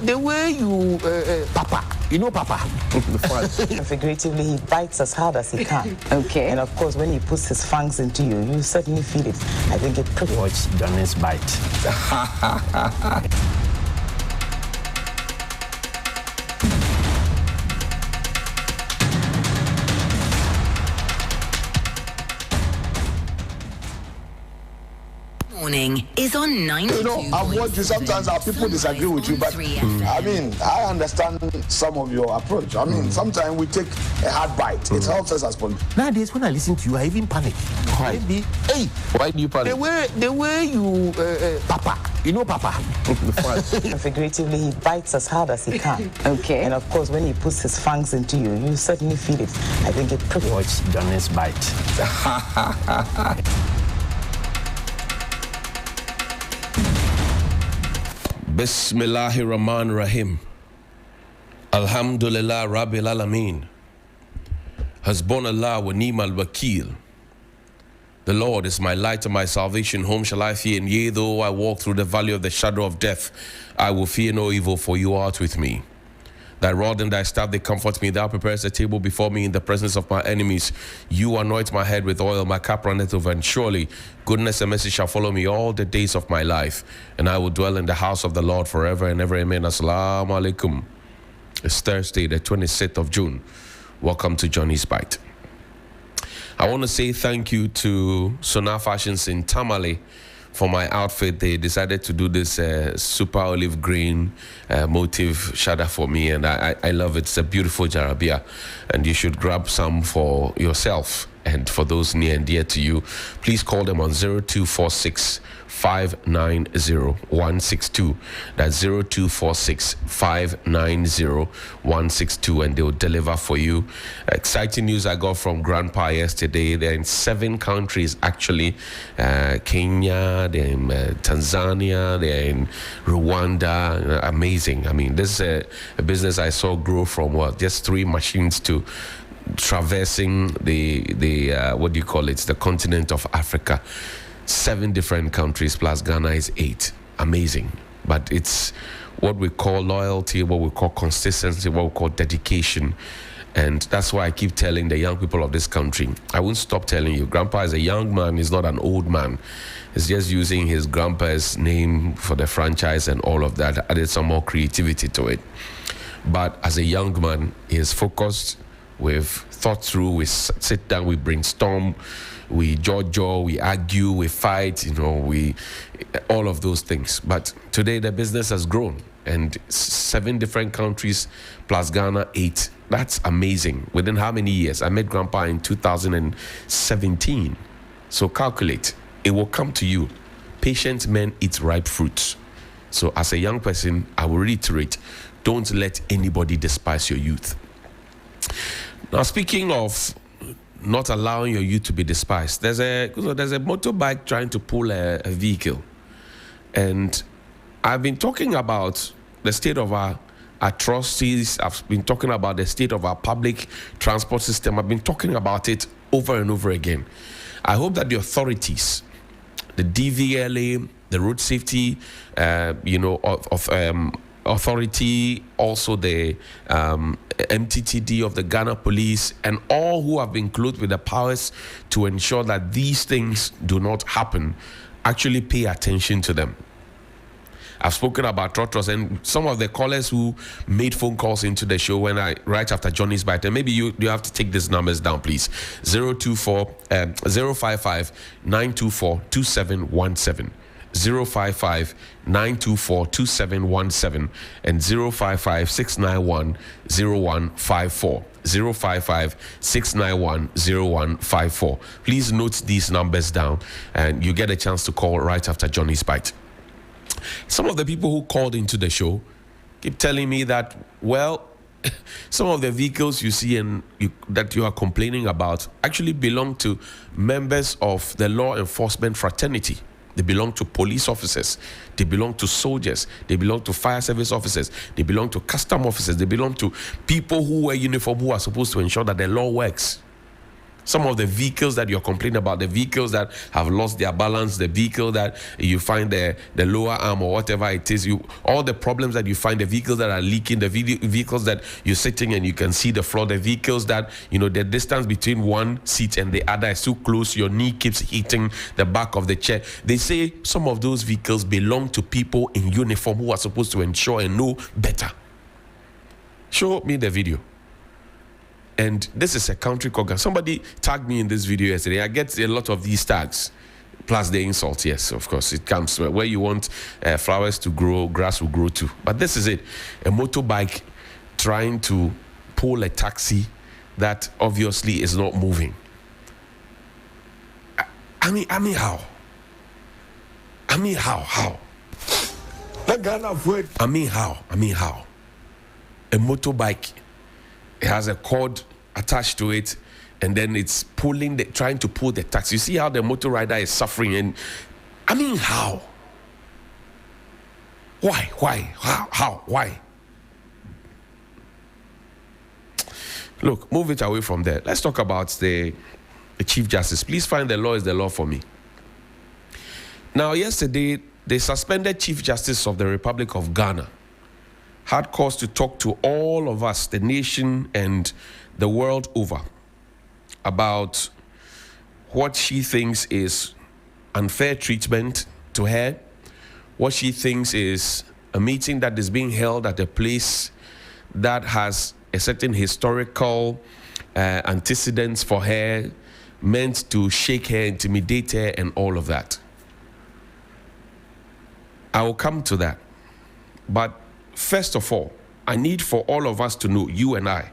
the way you, Papa, you know Papa? Figuratively, he bites as hard as he can. Okay. And of course, when he puts his fangs into you, you certainly feel it. I think it pretty Watch Johnny's bite. Morning is on 9. You know, I've watched you. Sometimes our people disagree with you, but I mean, I understand some of your approach. I mean, sometimes we take a hard bite. It helps us as politicians. Nowadays, when I listen to you, I even panic. Why? Maybe, hey, Why do you panic? the way you, Papa, you know Papa? Figuratively, he bites as hard as he can. Okay. And of course, when he puts his fangs into you, you certainly feel it. I think it pretty Watch Johnny's bite. Bismillahir Rahman Rahim. Alhamdulillah Rabbil Alameen. Hasbunallah wa ni'mal wakil. The Lord is my light and my salvation. Whom shall I fear? And yea, though I walk through the valley of the shadow of death, I will fear no evil, for you art with me. Thy rod and thy staff, they comfort me. Thou preparest a table before me in the presence of my enemies. You anoint my head with oil, my cup runneth over. And surely goodness and mercy shall follow me all the days of my life. And I will dwell in the house of the Lord forever and ever. Amen. Assalamu alaikum. It's Thursday, the 26th of June. Welcome to Johnny's Bite. I want to say thank you to Sonar Fashions in Tamale for my outfit. They decided to do this super olive green motif shada for me, and I love it. It's a beautiful jarabia, and you should grab some for yourself and for those near and dear to you. Please call them on 0246 590 162. That's 0246 590 162, and they'll deliver for you. Exciting news I got from Grandpa yesterday. They're in 7 countries actually. Kenya, they're in Tanzania, they're in Rwanda. Amazing. I mean, this is a business I saw grow from just 3 machines to traversing the what do you call it, the continent of Africa. 7 different countries plus Ghana is 8. Amazing. But it's what we call loyalty, what we call consistency, what we call dedication. And that's why I keep telling the young people of this country, I won't stop telling you, Grandpa is a young man, he's not an old man. He's just using his grandpa's name for the franchise and all of that. Added some more creativity to it. But as a young man, he is focused. We've thought through, we sit down, we brainstorm, we jaw, we argue, we fight, all of those things. But today the business has grown, and 7 different countries plus Ghana 8. That's amazing. Within how many years? I met Grandpa in 2017. So calculate. It will come to you. Patient men eat ripe fruits. So as a young person, I will reiterate, don't let anybody despise your youth. Now, speaking of not allowing your youth to be despised, there's a motorbike trying to pull a vehicle. And I've been talking about the state of our atrocities. I've been talking about the state of our public transport system. I've been talking about it over and over again. I hope that the authorities, the DVLA, the road safety, authority, also the MTTD of the Ghana police, and all who have been clothed with the powers to ensure that these things do not happen, actually pay attention to them. I've spoken about Trotros, and some of the callers who made phone calls into the show right after Johnny's Bite, and maybe you have to take these numbers down, please. 055 924 2717. 055-924-2717 and 055-691-0154. 055-691-0154. Please note these numbers down, and you get a chance to call right after Johnny's Bite. Some of the people who called into the show keep telling me that, some of the vehicles you see that you are complaining about actually belong to members of the law enforcement fraternity. They belong to police officers. They belong to soldiers. They belong to fire service officers. They belong to custom officers. They belong to people who wear uniform, who are supposed to ensure that the law works. Some of the vehicles that you're complaining about, the vehicles that have lost their balance, the vehicle that you find the lower arm or whatever it is, all the problems that you find, the vehicles that are leaking, the vehicles that you're sitting and you can see the floor, the vehicles that, the distance between one seat and the other is too close, your knee keeps hitting the back of the chair. They say some of those vehicles belong to people in uniform who are supposed to ensure and know better. Show me the video. And this is a country called Ghana. Somebody tagged me in this video yesterday. I get a lot of these tags, plus the insult. Yes, of course, it comes where you want flowers to grow, grass will grow too. But this is it: a motorbike trying to pull a taxi that obviously is not moving. I mean how? How? How? A motorbike. It has a cord attached to it, and then it's trying to pull the taxi. You see how the motor rider is suffering, and how? Why? How? Why? Look, move it away from there. Let's talk about the Chief Justice. Please find The Law is the Law for me. Now, yesterday, the suspended Chief Justice of the Republic of Ghana had cause to talk to all of us, the nation and the world over, about what she thinks is unfair treatment to her, what she thinks is a meeting that is being held at a place that has a certain historical antecedents for her, meant to shake her, intimidate her, and all of that. I will come to that. But first of all, I need for all of us to know, you and I,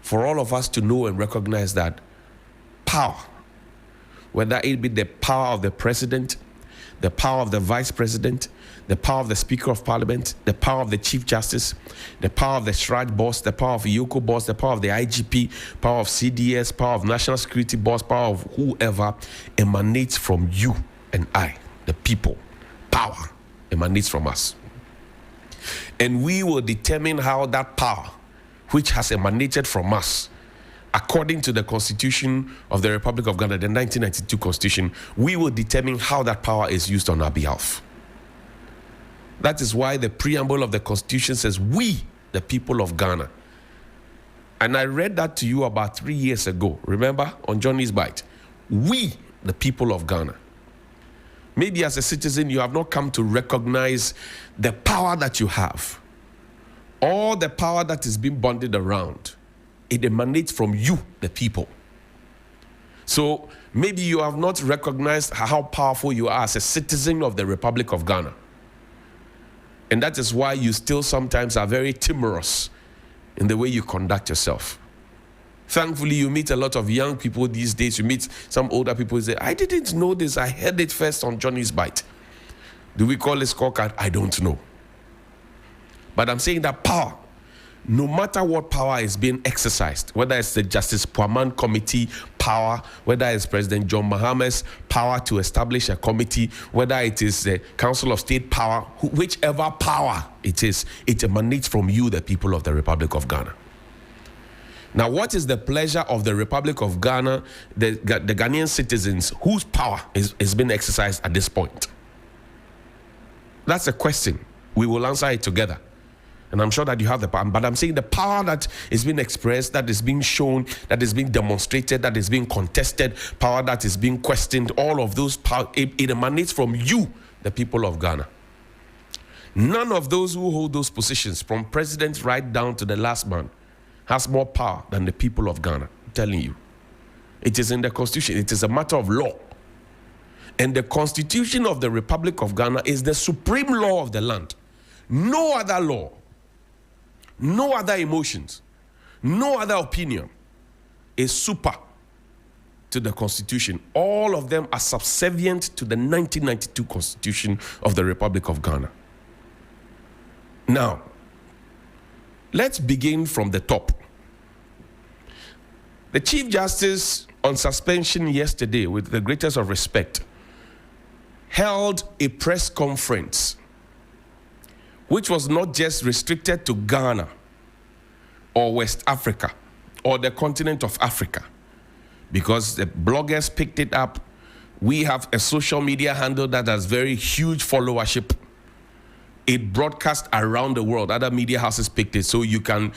for all of us to know and recognize that power, whether it be the power of the president, the power of the vice president, the power of the Speaker of Parliament, the power of the Chief Justice, the power of the Shrine Boss, the power of the Yoko Boss, the power of the IGP, power of CDS, power of National Security Boss, power of whoever emanates from you and I, the people. Power emanates from us. And we will determine how that power, which has emanated from us, according to the Constitution of the Republic of Ghana, the 1992 Constitution, we will determine how that power is used on our behalf. That is why the preamble of the Constitution says, we, the people of Ghana. And I read that to you about 3 years ago, remember, on Johnny's Bite. We, the people of Ghana. Maybe as a citizen, you have not come to recognize the power that you have. All the power that is being bonded around, it emanates from you, the people. So maybe you have not recognized how powerful you are as a citizen of the Republic of Ghana. And that is why you still sometimes are very timorous in the way you conduct yourself. Thankfully, you meet a lot of young people these days. You meet some older people who say, I didn't know this. I heard it first on Johnny's Bite. Do we call it scorecard? I don't know. But I'm saying that power, no matter what power is being exercised, whether it's the Justice Puaman Committee power, whether it's President John Maham's power to establish a committee, whether it is the Council of State power, whichever power it is, it emanates from you, the people of the Republic of Ghana. Now, what is the pleasure of the Republic of Ghana, the Ghanaian citizens whose power is being exercised at this point? That's a question. We will answer it together. And I'm sure that you have the power. But I'm saying the power that is being expressed, that is being shown, that is being demonstrated, that is being contested, power that is being questioned, all of those power, it emanates from you, the people of Ghana. None of those who hold those positions, from president right down to the last man, has more power than the people of Ghana. I'm telling you. It is in the Constitution. It is a matter of law. And the Constitution of the Republic of Ghana is the supreme law of the land. No other law, no other emotions, no other opinion is super to the Constitution. All of them are subservient to the 1992 Constitution of the Republic of Ghana. Now, let's begin from the top. The Chief Justice on suspension yesterday, with the greatest of respect, held a press conference which was not just restricted to Ghana or West Africa or the continent of Africa, because the bloggers picked it up. We have a social media handle that has very huge followership. It broadcast around the world. Other media houses picked it. So you can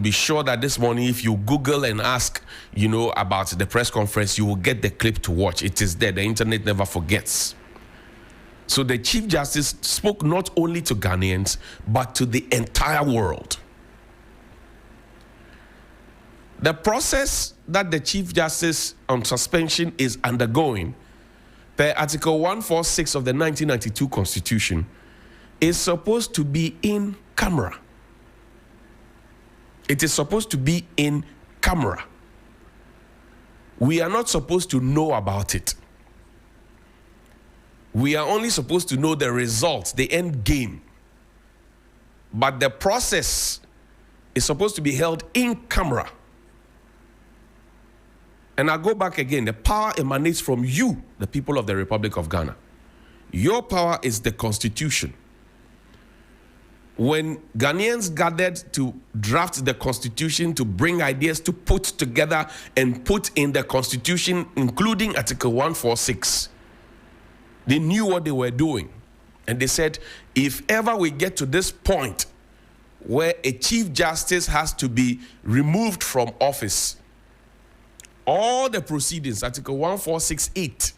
be sure that this morning, if you Google and ask, about the press conference, you will get the clip to watch. It is there. The internet never forgets. So the Chief Justice spoke not only to Ghanaians, but to the entire world. The process that the Chief Justice on suspension is undergoing, per Article 146 of the 1992 Constitution, is supposed to be in camera. It is supposed to be in camera. We are not supposed to know about it. We are only supposed to know the results, the end game. But the process is supposed to be held in camera. And I go back again, the power emanates from you, the people of the Republic of Ghana. Your power is the Constitution. When Ghanaians gathered to draft the Constitution, to bring ideas to put together and put in the Constitution, including Article 146, they knew what they were doing. And they said, if ever we get to this point where a Chief Justice has to be removed from office, all the proceedings, Article 146(8),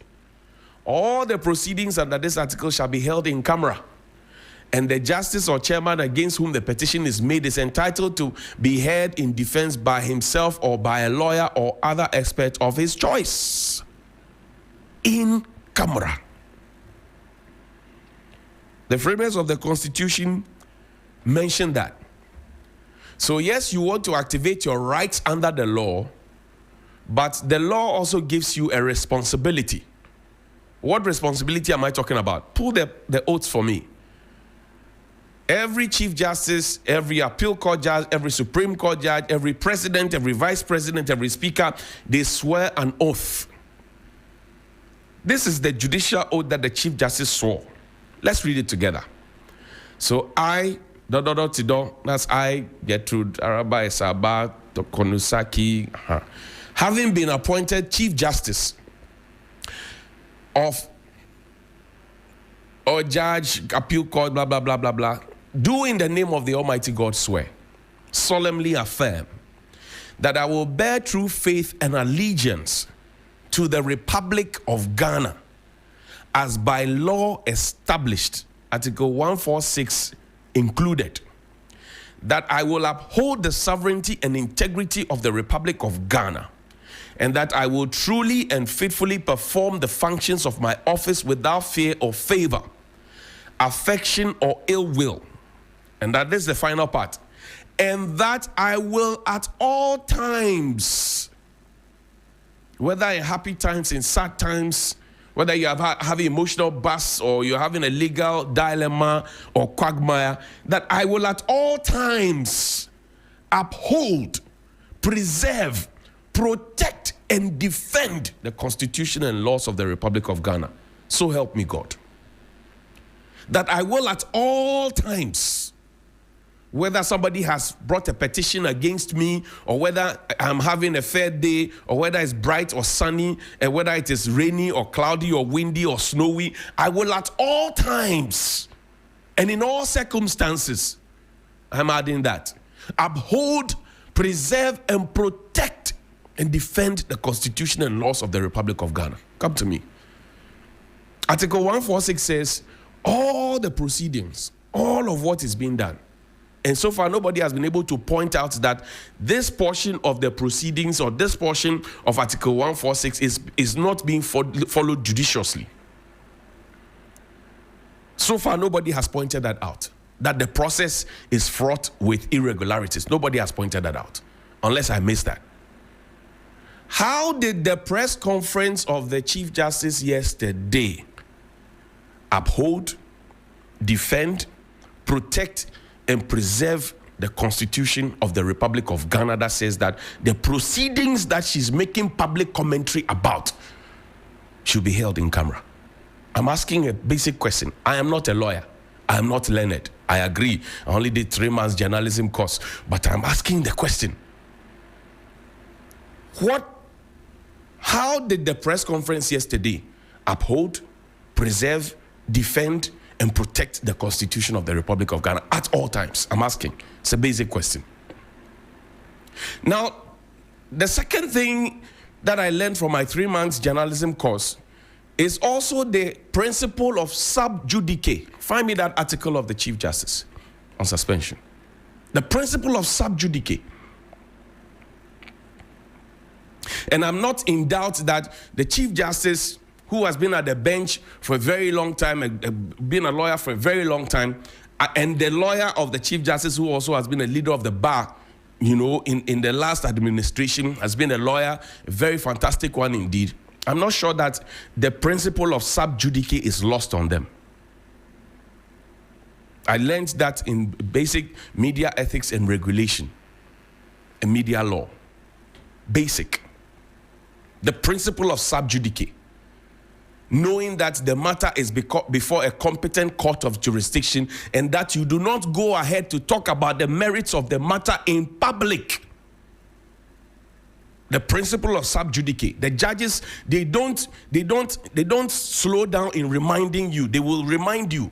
all the proceedings under this article shall be held in camera. And the justice or chairman against whom the petition is made is entitled to be heard in defense by himself or by a lawyer or other expert of his choice. In camera. The framers of the Constitution mentioned that. So yes, you want to activate your rights under the law, but the law also gives you a responsibility. What responsibility am I talking about? Pull the oaths for me. Every Chief Justice, every Appeal Court judge, every Supreme Court judge, every President, every Vice President, every Speaker, they swear an oath. This is the judicial oath that the Chief Justice swore. Let's read it together. So I, that's I, Gertrude Araba Esaba Tokonusaki, having been appointed Chief Justice of or Judge, Appeal Court, blah, blah, blah, blah, blah, do in the name of the Almighty God swear, solemnly affirm that I will bear true faith and allegiance to the Republic of Ghana as by law established, Article 146 included, that I will uphold the sovereignty and integrity of the Republic of Ghana, and that I will truly and faithfully perform the functions of my office without fear or favor, affection or ill will. And that is the final part. And that I will at all times, whether in happy times, in sad times, whether you have emotional bust or you're having a legal dilemma or quagmire, that I will at all times uphold, preserve, protect, and defend the Constitution and laws of the Republic of Ghana. So help me God. That I will at all times, whether somebody has brought a petition against me, or whether I'm having a fair day, or whether it's bright or sunny, and whether it is rainy or cloudy or windy or snowy, I will at all times and in all circumstances, I'm adding that, uphold, preserve, and protect and defend the Constitution and laws of the Republic of Ghana. Come to me. Article 146 says, all the proceedings, all of what is being done. And so far, nobody has been able to point out that this portion of the proceedings or this portion of Article 146 is not being followed judiciously. So far, nobody has pointed that out, that the process is fraught with irregularities. Nobody has pointed that out, unless I missed that. How did the press conference of the Chief Justice yesterday uphold, defend, protect, and preserve the Constitution of the Republic of Ghana that says that the proceedings that she's making public commentary about should be held in camera? I'm asking a basic question. I am not a lawyer. I am not learned. I agree. I only did 3 months journalism course. But I'm asking the question. What How did the press conference yesterday uphold, preserve, defend, and protect the Constitution of the Republic of Ghana at all times? I'm asking. It's a basic question. Now, the second thing that I learned from my 3 months journalism course is also the principle of sub judice. Find me that article of the Chief Justice on suspension. The principle of sub judice. And I'm not in doubt that the Chief Justice, who has been at the bench for a very long time, been a lawyer for a very long time, and the lawyer of the Chief Justice, who also has been a leader of the bar, in the last administration, has been a lawyer, a very fantastic one indeed. I'm not sure that the principle of sub judice is lost on them. I learned that in basic media ethics and regulation, and media law. Basic. The principle of sub judice. Knowing that the matter is before a competent court of jurisdiction and that you do not go ahead to talk about the merits of the matter in public. The principle of sub judice. The judges, they don't slow down in reminding you. They will remind you.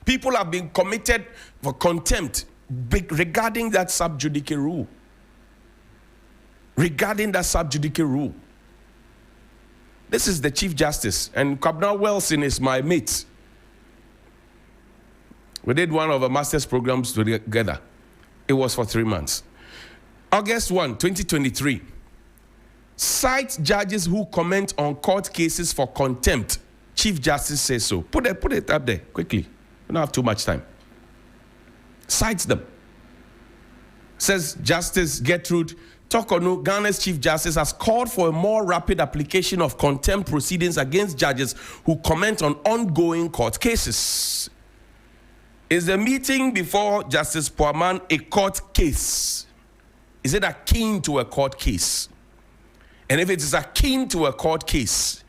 People have been committed for contempt regarding that sub judice rule. Regarding that sub judice rule. This is the Chief Justice, and Kabna Wilson is my mate. We did one of our master's programs together. It was for 3 months. August 1, 2023. Cite judges who comment on court cases for contempt. Chief Justice says so. Put it up there quickly. We don't have too much time. Cites them. Says Justice Gertrude Tokonu, Ghana's Chief Justice, has called for a more rapid application of contempt proceedings against judges who comment on ongoing court cases. Is the meeting before Justice Poaman a court case? Is it akin to a court case? And if it is akin to a court case,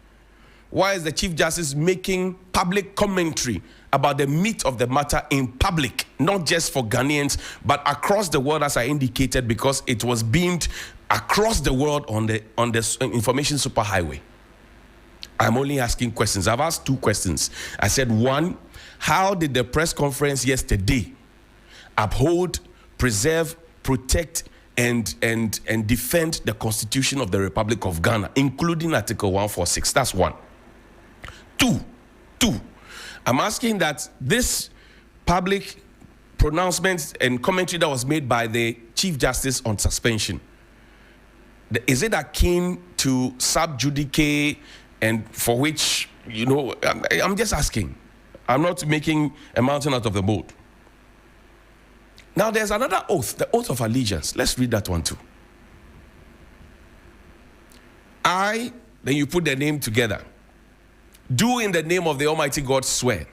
why is the Chief Justice making public commentary about the meat of the matter in public, not just for Ghanaians, but across the world, as I indicated, because it was beamed across the world on the information superhighway? I'm only asking questions. I've asked 2 questions. I said, 1, how did the press conference yesterday uphold, preserve, protect, and defend the Constitution of the Republic of Ghana, including Article 146? That's 1. 2, I'm asking that this public pronouncement and commentary that was made by the Chief Justice on suspension, is it akin to sub judice, and for which, I'm just asking. I'm not making a mountain out of the boat. Now there's another oath, the oath of allegiance. Let's read that one too. Then you put the name together. Do in the name of the Almighty God swear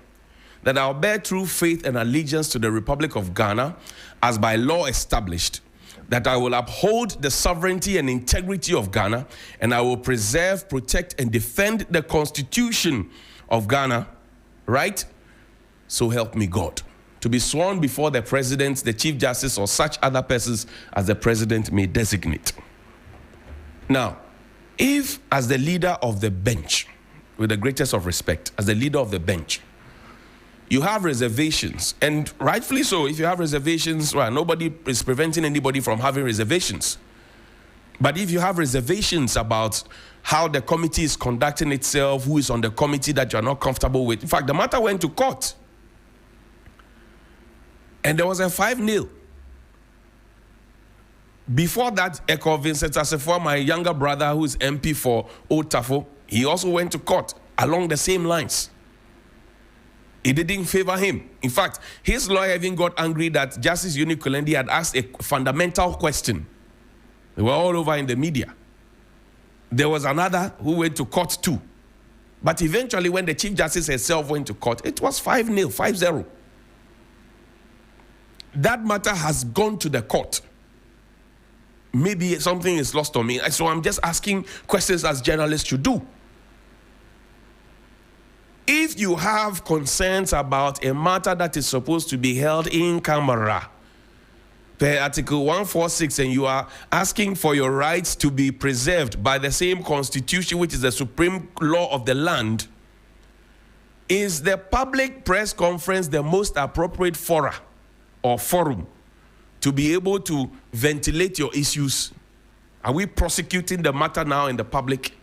that I will bear true faith and allegiance to the Republic of Ghana as by law established, that I will uphold the sovereignty and integrity of Ghana, and I will preserve, protect, and defend the Constitution of Ghana, right? So help me God. To be sworn before the President, the Chief Justice, or such other persons as the President may designate. Now, if as the leader of the bench, with the greatest of respect, as the leader of the bench, you have reservations, and rightfully so. If you have reservations, well, nobody is preventing anybody from having reservations. But if you have reservations about how the committee is conducting itself, who is on the committee that you are not comfortable with, in fact, the matter went to court. And there was a 5-0. Before that, Eko Vincent Assefoa, my younger brother, who is MP for Old Tafo, he also went to court along the same lines. It didn't favor him. In fact, his lawyer even got angry that Justice Eunice Kulendi had asked a fundamental question. They were all over in the media. There was another who went to court too. But eventually, when the Chief Justice herself went to court, it was 5-0, 5-0. That matter has gone to the court. Maybe something is lost on me. So I'm just asking questions as journalists should do. If you have concerns about a matter that is supposed to be held in camera, per Article 146, and you are asking for your rights to be preserved by the same constitution, which is the supreme law of the land, is the public press conference the most appropriate fora or forum to be able to ventilate your issues? Are we prosecuting the matter now in the public?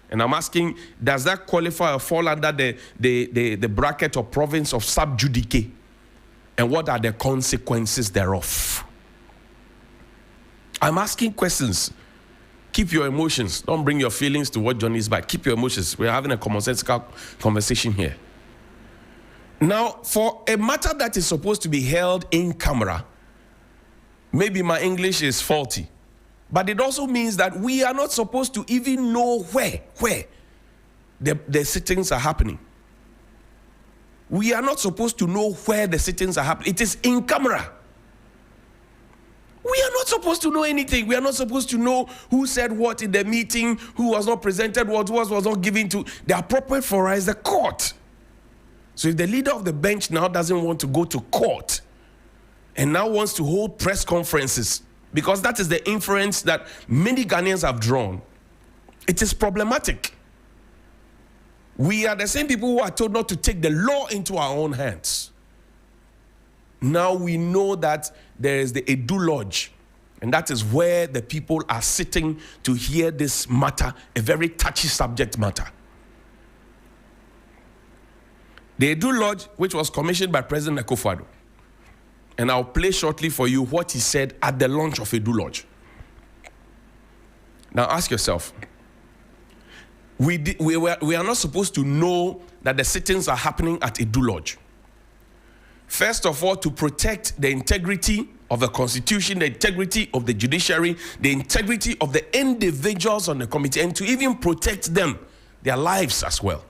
And I'm asking, does that qualify or fall under the bracket or province of sub judice? And what are the consequences thereof? I'm asking questions. Keep your emotions. Don't bring your feelings to what Johnny is by. Keep your emotions. We're having a commonsensical conversation here. Now, for a matter that is supposed to be held in camera, maybe my English is faulty, but it also means that we are not supposed to even know where the sittings are happening. We are not supposed to know where the sittings are happening. It is in camera. We are not supposed to know anything. We are not supposed to know who said what in the meeting, who was not presented what was not given to. The appropriate fora is the court. So if the leader of the bench now doesn't want to go to court and now wants to hold press conferences, because that is the inference that many Ghanaians have drawn, it is problematic. We are the same people who are told not to take the law into our own hands. Now we know that there is the Edu Lodge, and that is where the people are sitting to hear this matter, a very touchy subject matter. The Edu Lodge, which was commissioned by President Akufo-Addo, and I'll play shortly for you what he said at the launch of Edu Lodge. Now ask yourself, we are not supposed to know that the sittings are happening at Edu Lodge. First of all, to protect the integrity of the constitution, the integrity of the judiciary, the integrity of the individuals on the committee, and to even protect them, their lives as well.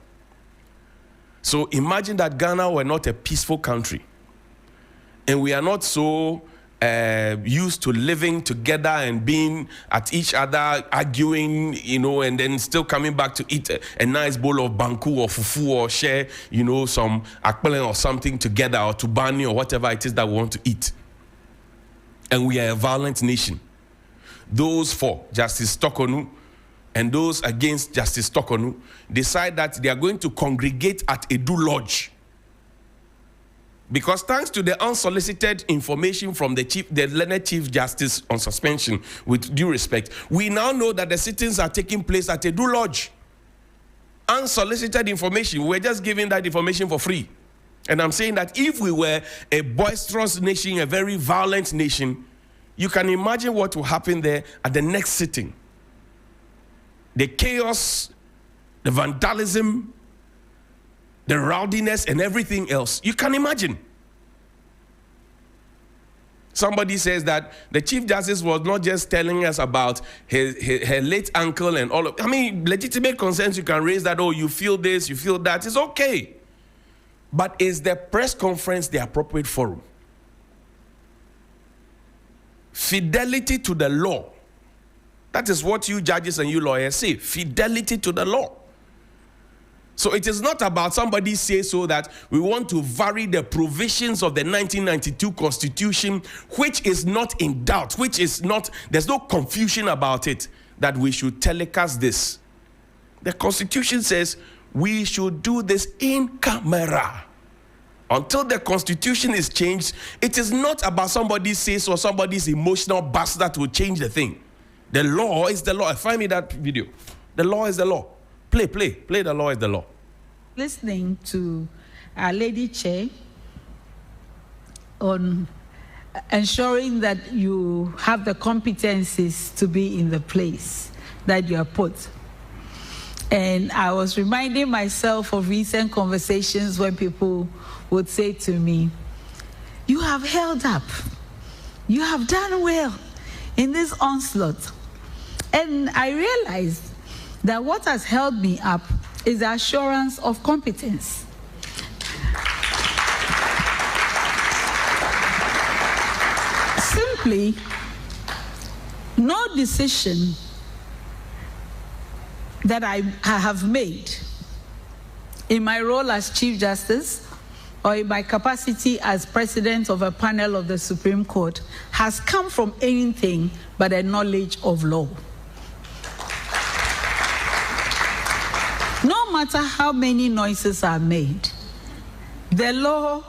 So imagine that Ghana were not a peaceful country, and we are not so used to living together and being at each other, arguing, and then still coming back to eat a nice bowl of banku or fufu or share, some akpele or something together, or tubani or whatever it is that we want to eat. And we are a violent nation. Those for Justice Tokonu and those against Justice Tokonu decide that they are going to congregate at Edu Lodge. Because thanks to the unsolicited information from the learned Chief Justice on suspension, with due respect, we now know that the sittings are taking place at Edu Lodge. Unsolicited information. We're just giving that information for free. And I'm saying that if we were a boisterous nation, a very violent nation, you can imagine what will happen there at the next sitting. The chaos, the vandalism, the rowdiness and everything else. You can imagine. Somebody says that the Chief Justice was not just telling us about her late uncle and all of, legitimate concerns you can raise that, you feel this, you feel that, it's okay. But is the press conference the appropriate forum? Fidelity to the law. That is what you judges and you lawyers say. Fidelity to the law. So it is not about somebody say so that we want to vary the provisions of the 1992 Constitution, which is not in doubt, there's no confusion about it, that we should telecast this. The Constitution says we should do this in camera. Until the Constitution is changed, it is not about somebody says or somebody's emotional bust that will change the thing. The law is the law. Find me that video. The law is the law. Play the law is the law. Listening to our Lady Chair on ensuring that you have the competencies to be in the place that you are put. And I was reminding myself of recent conversations when people would say to me, you have held up. You have done well in this onslaught. And I realized that what has held me up is the assurance of competence. Simply, no decision that I have made in my role as Chief Justice or in my capacity as president of a panel of the Supreme Court, has come from anything but a knowledge of law. No matter how many noises are made, the law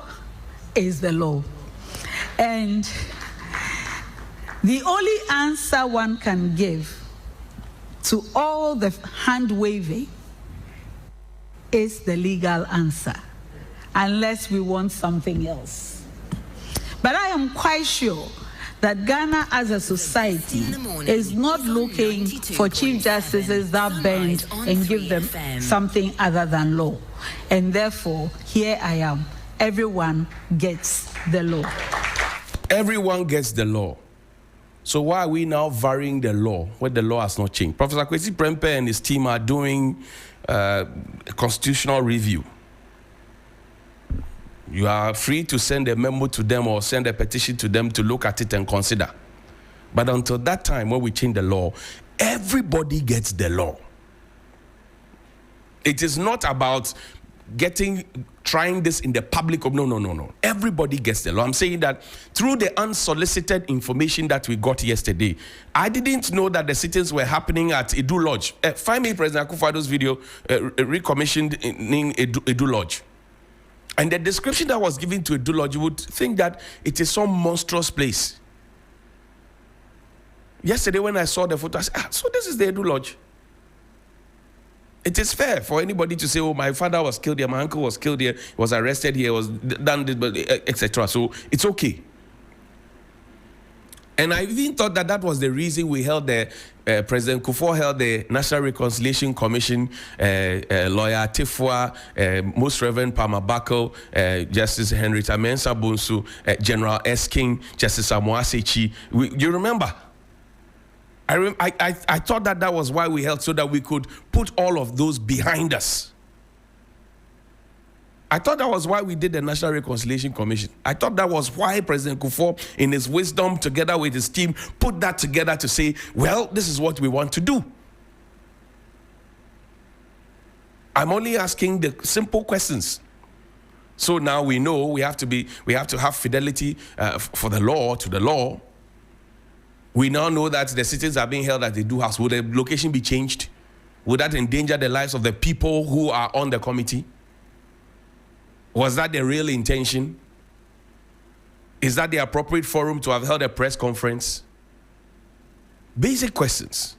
is the law. And the only answer one can give to all the hand-waving is the legal answer, unless we want something else. But I am quite sure that Ghana as a society is not looking for chief justices that bend and give them something other than law. And therefore, here I am. Everyone gets the law. Everyone gets the law. So why are we now varying the law when the law has not changed? Professor Kwesi Prempeh and his team are doing a constitutional review. You are free to send a memo to them or send a petition to them to look at it and consider. But until that time, when we change the law, everybody gets the law. It is not about trying this in the public. No. Everybody gets the law. I'm saying that through the unsolicited information that we got yesterday, I didn't know that the sittings were happening at Edu Lodge. Find me President Akufo-Addo's video recommissioned in Edu Lodge. And the description that was given to Edu Lodge, you would think that it is some monstrous place. Yesterday when I saw the photo, I said, so this is the Edu Lodge. It is fair for anybody to say, oh, my father was killed here, my uncle was killed here, was arrested here, was done, etc. So it's okay. And I even thought that was the reason we held President Kufuor held the National Reconciliation Commission, Lawyer Tifua, Most Reverend Palmer Bako, Justice Henrietta Mensah Bonsu, General Esking, Justice Amoah Sechi. You remember? I thought that was why we held, so that we could put all of those behind us. I thought that was why we did the National Reconciliation Commission. I thought that was why President Kufuor, in his wisdom, together with his team, put that together to say, well, this is what we want to do. I'm only asking the simple questions. So now we know we have to have fidelity for the law, to the law. We now know that the sittings are being held at the Do House. Would the location be changed? Would that endanger the lives of the people who are on the committee? Was that the real intention? Is that the appropriate forum to have held a press conference? Basic questions.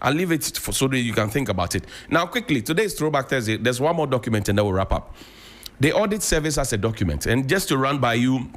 I'll leave it so that you can think about it. Now, quickly, today is Throwback Thursday. There's one more document and then we'll wrap up. The Audit Service has a document. And just to run by you,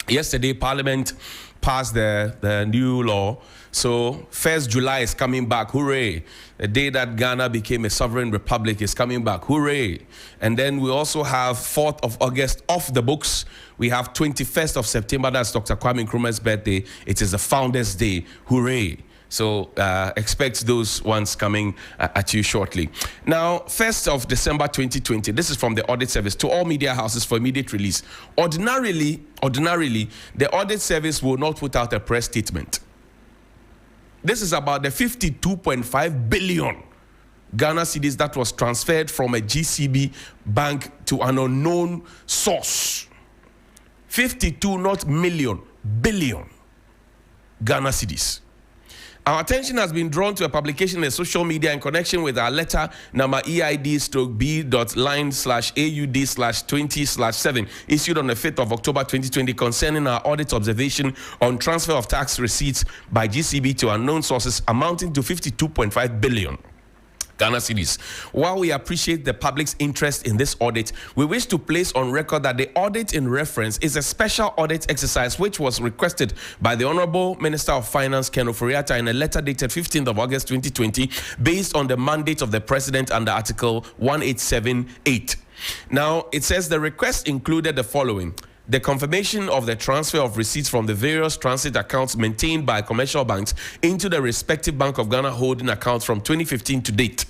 yesterday, Parliament passed the new law. So 1st July is coming back. Hooray. The day that Ghana became a sovereign republic is coming back. Hooray. And then we also have 4th of August off the books. We have 21st of September. That's Dr. Kwame Nkrumah's birthday. It is the Founders' Day. Hooray. So expect those ones coming at you shortly. Now, 1st of December 2020, this is from the Audit Service to all media houses for immediate release. Ordinarily, the Audit Service will not put out a press statement. This is about the 52.5 billion Ghana cedis that was transferred from a GCB bank to an unknown source. 52, not million, billion Ghana cedis. Our attention has been drawn to a publication in social media in connection with our letter number EID/B.line/AUD/20/7 issued on the 5th of October 2020 concerning our audit observation on transfer of tax receipts by GCB to unknown sources amounting to 52.5 billion. Ghana cedis. While we appreciate the public's interest in this audit, we wish to place on record that the audit in reference is a special audit exercise which was requested by the Honorable Minister of Finance, Ken Ofori-Atta, in a letter dated 15th of August 2020, based on the mandate of the President under Article 1878. Now, it says the request included the following: the confirmation of the transfer of receipts from the various transit accounts maintained by commercial banks into the respective Bank of Ghana holding accounts from 2015 to date.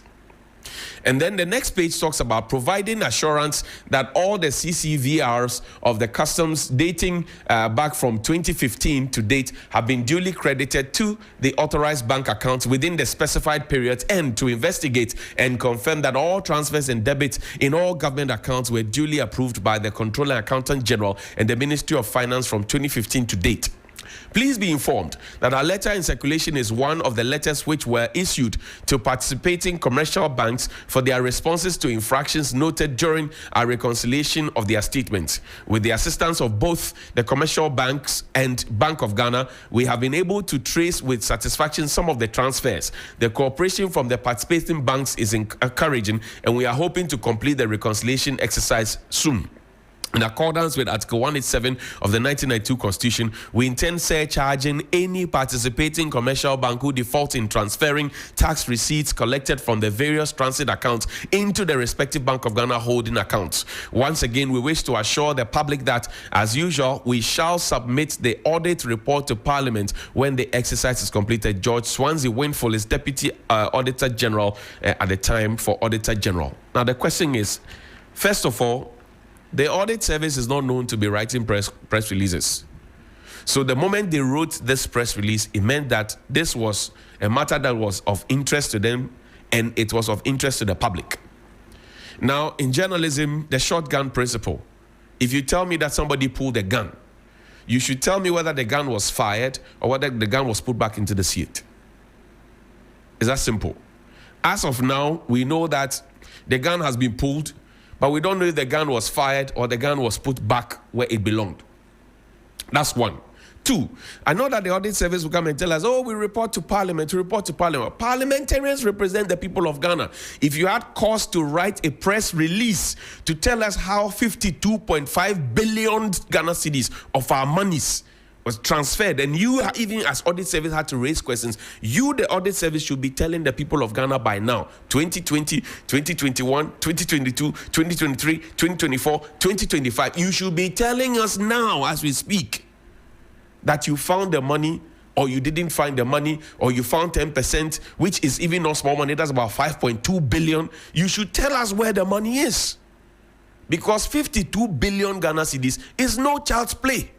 And then the next page talks about providing assurance that all the CCVRs of the customs dating back from 2015 to date have been duly credited to the authorized bank accounts within the specified periods, and to investigate and confirm that all transfers and debits in all government accounts were duly approved by the Controller and Accountant General and the Ministry of Finance from 2015 to date. Please be informed that our letter in circulation is one of the letters which were issued to participating commercial banks for their responses to infractions noted during our reconciliation of their statements. With the assistance of both the commercial banks and Bank of Ghana, we have been able to trace with satisfaction some of the transfers. The cooperation from the participating banks is encouraging, and we are hoping to complete the reconciliation exercise soon. In accordance with Article 187 of the 1992 Constitution, we intend surcharging any participating commercial bank who defaults in transferring tax receipts collected from the various transit accounts into the respective Bank of Ghana holding accounts. Once again, we wish to assure the public that, as usual, we shall submit the audit report to Parliament when the exercise is completed. George Swansea Winful is Deputy Auditor General at the time for Auditor General. Now, the question is, first of all, the audit service is not known to be writing press releases. So the moment they wrote this press release, it meant that this was a matter that was of interest to them, and it was of interest to the public. Now, in journalism, the shotgun principle. If you tell me that somebody pulled a gun, you should tell me whether the gun was fired or whether the gun was put back into the seat. It's that simple. As of now, we know that the gun has been pulled, but we don't know if the gun was fired or the gun was put back where it belonged. That's one. Two, I know that the audit service will come and tell us, oh, we report to Parliament, we report to Parliament. Parliamentarians represent the people of Ghana. If you had cause to write a press release to tell us how 52.5 billion Ghana cedis of our monies was transferred, and you even as audit service had to raise questions, you, the audit service, should be telling the people of Ghana by now, 2020, 2021, 2022, 2023, 2024, 2025. You should be telling us now as we speak that you found the money, or you didn't find the money, or you found 10%, which is even not small money. That's about 5.2 billion. You should tell us where the money is, because 52 billion Ghana cedis is no child's play.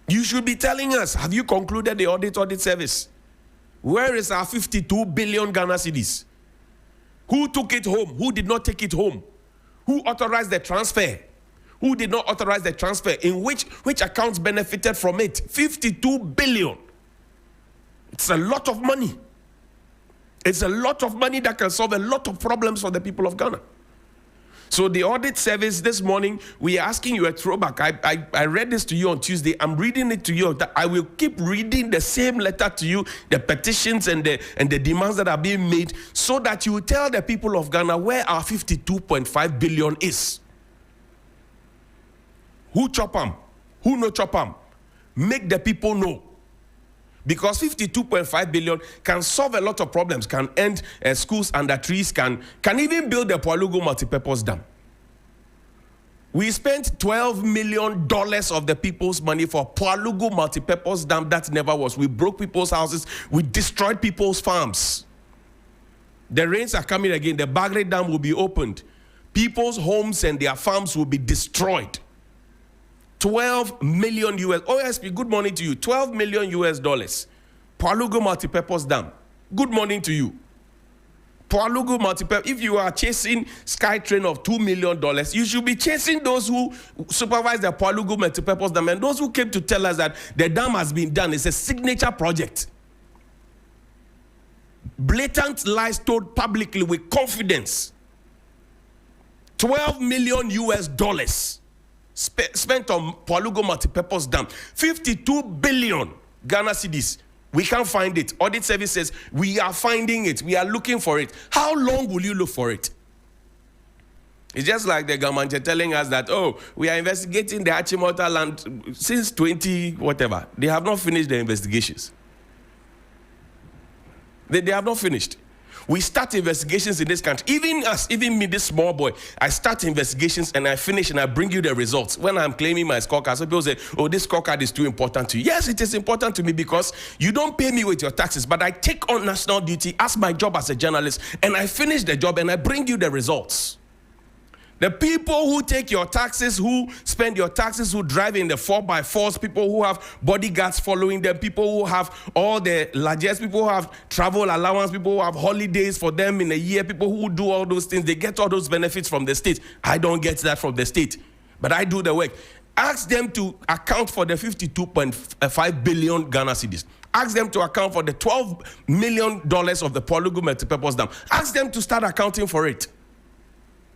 You should be telling us, have you concluded the audit service? Where is our 52 billion Ghana cedis? Who took it home? Who did not take it home? Who authorized the transfer? Who did not authorize the transfer? In which accounts benefited from it? 52 billion. It's a lot of money. It's a lot of money that can solve a lot of problems for the people of Ghana. So the audit service this morning, we are asking you a throwback. I read this to you on Tuesday. I'm reading it to you. I will keep reading the same letter to you, the petitions and the demands that are being made, so that you tell the people of Ghana where our 52.5 billion is. Who chop them? Who no chop them? Make the people know. Because 52.5 billion can solve a lot of problems, can end schools under trees, can even build the Poalugu multipurpose dam. We spent $12 million of the people's money for Poalugu multipurpose dam that never was. We broke people's houses. We destroyed people's farms. The rains are coming again. The Bagre Dam will be opened. People's homes and their farms will be destroyed. 12 million US. OSP, good morning to you. 12 million US dollars. Poalugu multipurpose dam. Good morning to you. Poalugu multipurpose. If you are chasing SkyTrain of $2 million, you should be chasing those who supervise the Poalugu multipurpose dam, and those who came to tell us that the dam has been done. It's a signature project. Blatant lies told publicly with confidence. 12 million US dollars. Spent on Poalugu multipurpose dam. 52 billion Ghana cedis. We can't find it. Audit service says we are finding it. We are looking for it. How long will you look for it? It's just like the government telling us that, oh, we are investigating the Achimota land since 20 whatever. They have not finished the investigations. They have not finished. We start investigations in this country. Even me, this small boy, I start investigations and I finish and I bring you the results. When I'm claiming my scorecard, some people say, oh, this scorecard is too important to you. Yes, it is important to me because you don't pay me with your taxes, but I take on national duty as my job as a journalist and I finish the job and I bring you the results. The people who take your taxes, who spend your taxes, who drive in the 4x4s, people who have bodyguards following them, people who have all the largest, people who have travel allowance, people who have holidays for them in a year, people who do all those things, they get all those benefits from the state. I don't get that from the state, but I do the work. Ask them to account for the 52.5 billion Ghana cedis. Ask them to account for the $12 million of the Polygo multipurpose dam. Ask them to start accounting for it.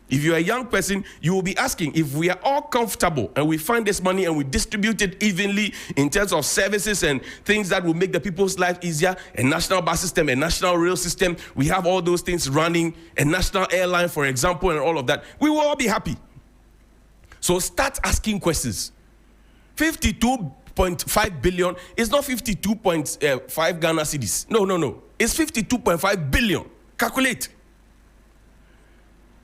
If you're a young person, you will be asking, if we are all comfortable and we find this money and we distribute it evenly in terms of services and things that will make the people's life easier, a national bus system, a national rail system, we have all those things running, a national airline, for example, and all of that, we will all be happy. So start asking questions. 52.5 billion is not 52.5 Ghana cedis. No. It's 52.5 billion. Calculate.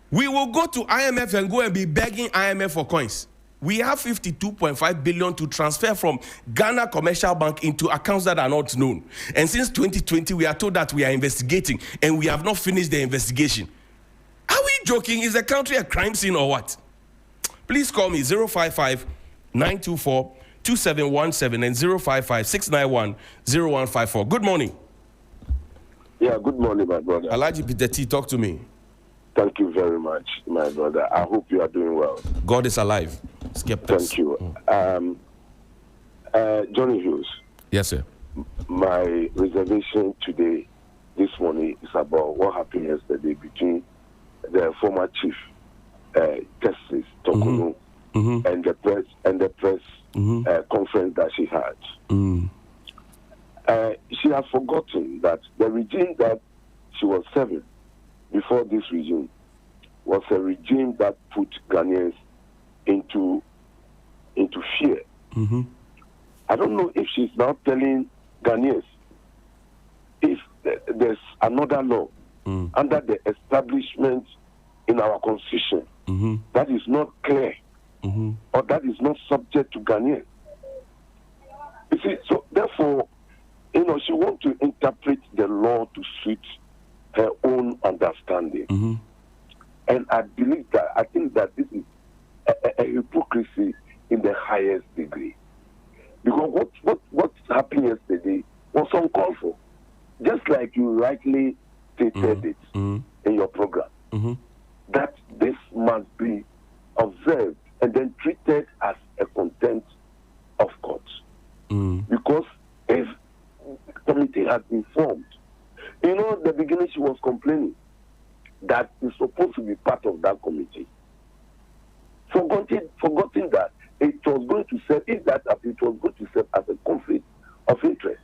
We will go to IMF and go and be begging IMF for coins. We have 52.5 billion to transfer from Ghana Commercial Bank into accounts that are not known. And since 2020, we are told that we are investigating and we have not finished the investigation. Are we joking? Is the country a crime scene or what? Please call me 055-924-2717 and 055-691-0154. Good morning. Yeah, good morning, my brother. Alhaji Peter T, talk to me. Thank you very much, my brother. I hope you are doing well. God is alive. Skeptics. Thank you. Johnnie Hughes. Yes, sir. My reservation today, this morning, is about what happened yesterday between the former chief, Justice Tokunu, and the press conference that she had. She has forgotten that the regime that she was serving before this regime was a regime that put Ghanaians into fear. I don't know if she's now telling Ghanaians if there's another law under the establishment in our constitution that is not clear or that is not subject to Ghanaians. You see, so therefore, she wants to interpret the law to suit her own understanding. And I think that this is a hypocrisy in the highest degree. Because what happened yesterday was uncalled for. Just like you rightly stated it in your program, that this must be observed and then treated as a contempt of court. Because if the committee had been formed, at the beginning she was complaining that it's supposed to be part of that committee. Forgetting that it was going to serve, it was going to serve as a conflict of interest.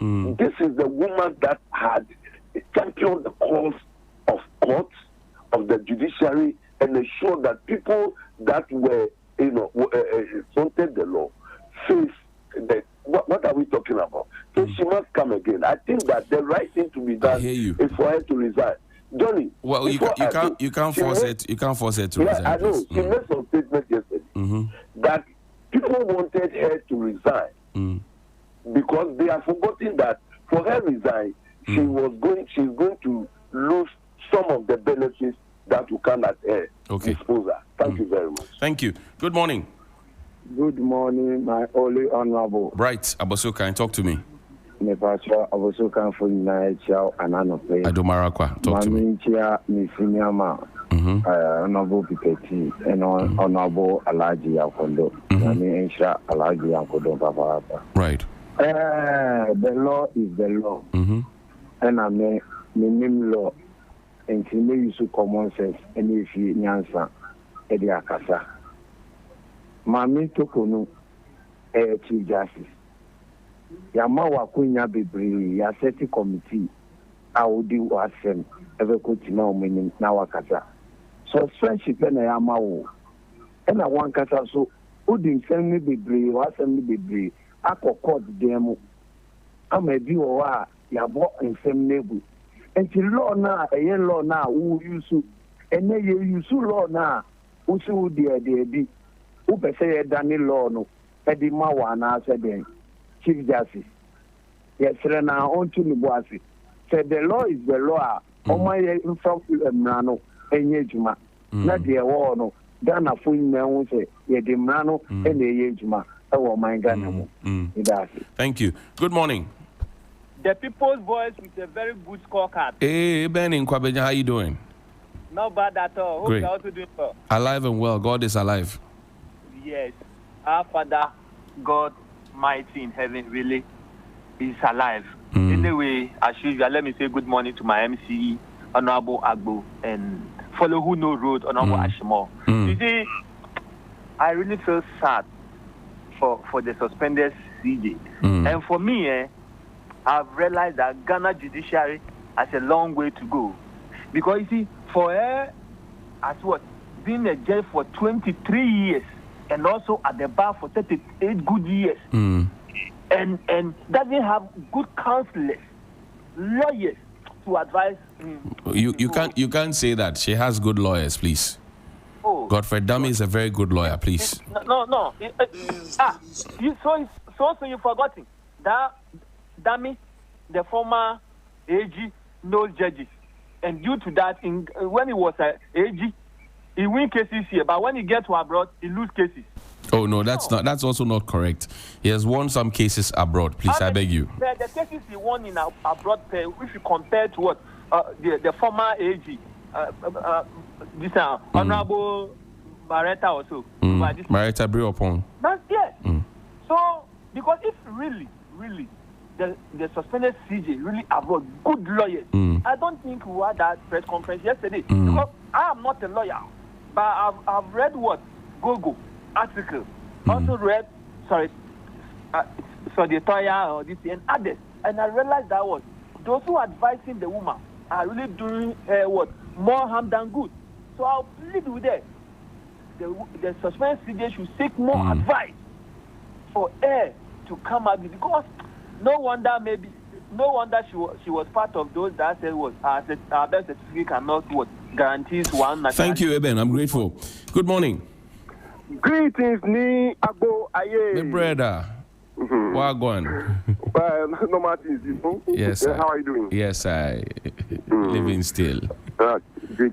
This is the woman that had championed the cause of courts, of the judiciary, and ensured that people that were, fronted the law face that. What are we talking about? So she must come again. I think that the right thing to be done is for her to resign. Johnny. Well, you can't force it. You can't force her to resign. I know. She made some statement yesterday that people wanted her to resign because they are forgetting that for her resign, she's going to lose some of the benefits that will come at her disposal. Thank you very much. Thank you. Good morning. Good morning, my only honorable. Right, Abosokan, talk to me. Nepacho Abosokan for Nigeria and Anope. Adomarakwa, talk to me. Mifiniama, honorable Piketi, and honorable Alaji Yakondo. Insha Alaji Yakondo Papa. Right. The law is the law. And I mean, minimum law. And to me, you should common sense. And if you nyansa, Edi Akasa. Mami Tokunu, Chief Justice. Yama Wakunya Bibri, Yaseti Committee, Audi Wasem, Evercotina Omenim, Nawakasa. So, friendship and Yamawo. And I want Kasa so, Udin send me Bibri, Wasem Bibri, Ako court demo. I may be or Yabo and Sem Nebu. And the law now, a law now, who use and then you use law now, who so dear be, who per se Danny law no, Eddie Mawana said then, Chief Justice. Yes, sir, now on to Nubuasi. Said the law is the law, on my from Mrano, and Yejuma, not the war no, Dana Fuin say, Yedi Mrano, and the Yejuma, oh my God. Thank you. Good morning. The People's Voice with a very good scorecard. Hey, Ben in Kwabenya, how you doing? Not bad at all. Great. Hope you're also doing well. Alive and well. God is alive. Yes. Our Father, God mighty in heaven, really is alive. Anyway, as usual, let me say good morning to my MC, Honorable Agbo, and follow who know road, Honorable Ashimo. You see, I really feel sad for the suspended CJ. And for me, I've realized that Ghana judiciary has a long way to go. Because, you see, for her, as what, being a judge for 23 years and also at the bar for 38 good years, and doesn't have good counselors, lawyers to advise him. You can't say that. She has good lawyers, please. Oh, Godfrey Dummy is a very good lawyer, please. No. So you've forgotten that Dummy, the former AG, knows judges. And due to that, when he was AG, he win cases here. But when he gets to abroad, he lose cases. Oh, no, that's also not correct. He has won some cases abroad. Please, I beg you. The cases he won in abroad, if you compare to what the former AG, this Honorable Barretta also. Barretta Briopon. That's yes. So, because if really, the suspended CJ really abroad good lawyers, I don't think we had that press conference yesterday. Because I am not a lawyer, but I've read what Gogo article, also read the Toya or this and others, and I realized that was those who are advising the woman are really doing more harm than good. So I'll plead with them. The suspended CJ should seek more advice for her to come out, because no wonder she was part of those that said was our birth certificate cannot guarantees one nationality. Thank you, Eben. I'm grateful. Good morning. Greetings, ni Agbo Aye. My brother. Wagwan. No Martins, you know? Yes. How are you doing? Yes, I living still. Great.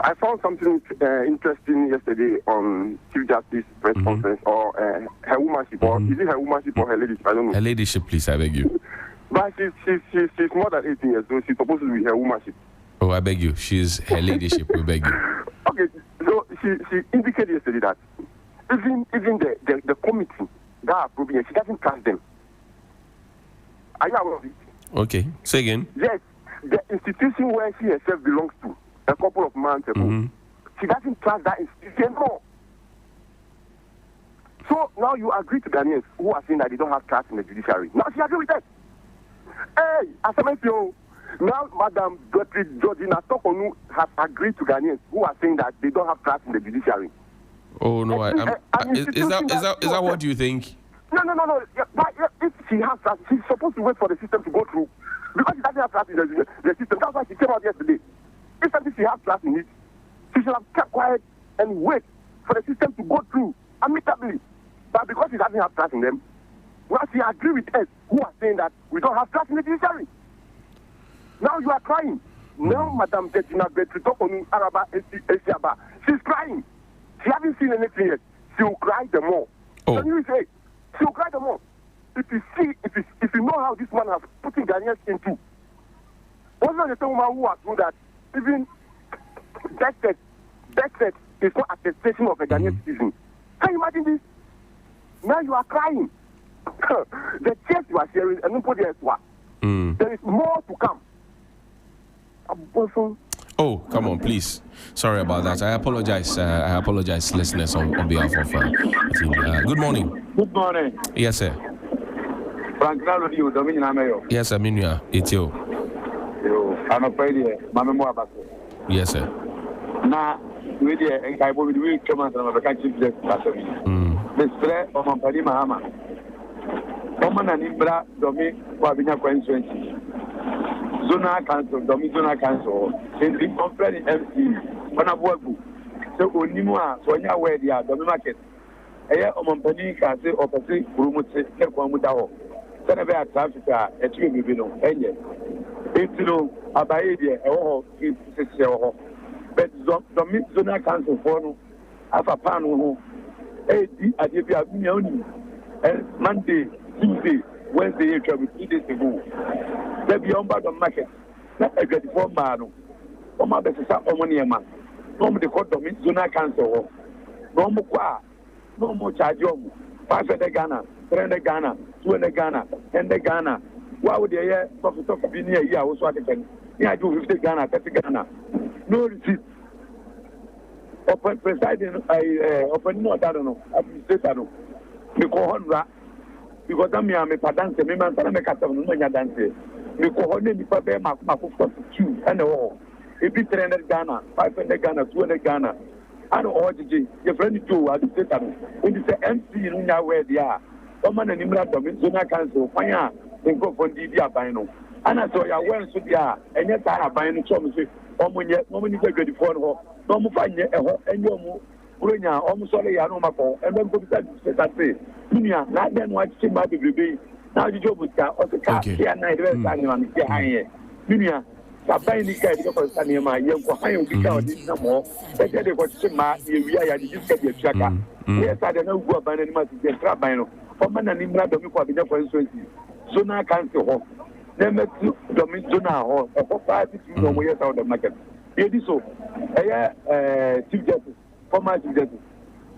I found something interesting yesterday on Chief Justice press conference, or her womanship, or is it her womanship or her ladyship? I don't know. Her ladyship, please, I beg you. But she's more than 18 years, so she's supposed to be her womanship. Oh, I beg you. She's her ladyship. We beg you. Okay, so she indicated yesterday that even the committee that are approving it, she doesn't trust them. Are you aware of it? Okay, say again. Yes, the institution where she herself belongs to a couple of months ago, she doesn't trust that institution anymore. So now you agree to Ghanaians who are saying that they don't have trust in the judiciary. Now she agrees with that. Hey, as I mentioned, now Madam Georgina Tokonu has agreed to Ghanaians who are saying that they don't have trust in the judiciary. Oh no, is that what you think? No. If she has trust, she's supposed to wait for the system to go through. Because she doesn't have trust in the system. That's why she came out yesterday. If she has trust in it, she should have kept quiet and wait for the system to go through amicably. But because she doesn't have trust in them, well, she agrees with us who are saying that we don't have trust in the judiciary. Now you are crying. Now Madam Georgina Beresford Araba Esiaba, she's crying. She hasn't seen anything yet. She will cry the more. Oh. Can you say? She will cry the more. If you know how this man has put Ghanaians into. Wasn't the same woman who has told that even Brexit is not attestation of a Ghanaian citizen. Can you imagine this? Now you are crying. The tears you are sharing, and nobody else was. There is more to come. Oh, come on, please. Sorry about that. I apologize, listeners, on behalf of good morning. Good morning. Yes, sir. Frank Nalodi, Dominion Amayo. Yes, sir, Minya. It's you. I'm afraid, Mamma Moabas. Yes, sir. Now, I will be coming from the country. The spread of Mampadi Mahama. Woman and Imbra, Domi, Wabina, coincidence. zonal council, zonal council, in the company MC, on a work. So, Onimua, so when you wear the market, a year of Montpellier can say, or Pacific, Rumus, Mutao, Senator at Africa, a tree, you know, and yet. It's no Abadia, or but the zonal council for Alpha Pano, Adibia, and Monday, Tuesday, Wednesday, 3 days ago. They be on the market, not a good form, Mano. Oh, my best is up on money, man. No more the court of zonal council. No more, no more charge. 5 in the Ghana, 3 in the Ghana, 2 in the Ghana, 10 the Ghana. Why would they hear profit of being here? Yeah, was what I can. Yeah, do 50 Ghana, 30 Ghana. No receipt. Open presiding, open no, I don't know. Administrator, because I'm a dance, me man, I make a dance. Me call him the paper, my 2 and all. If it's 300 Ghana, 500 Ghana, 200 Ghana. I don't know what to do. Your friend too, administrator. When you say MC, you know where they are. Someone in Imra, Zona Council, fire. They go for DD Abino. And I saw your well, so yeah, and yet I have buying the chum. Woman is a good phone. No more fine, and your move. Almost sorry, I know my phone. And then go to that say, Minia, not then watch him by the baby. Now you job with car or the car here and night, and behind Minia. Buying the car because I am my young Ohio without this no more. They said they got some mark, we are just get your tracker. Yes, I don't know who about any much get Rabino. For man and Imra, the people have been for instance. Zona Council Hall. Then let's do the Zona Hall. For 5 years out of the market. It is so. Chief Justice, former Chief Justice.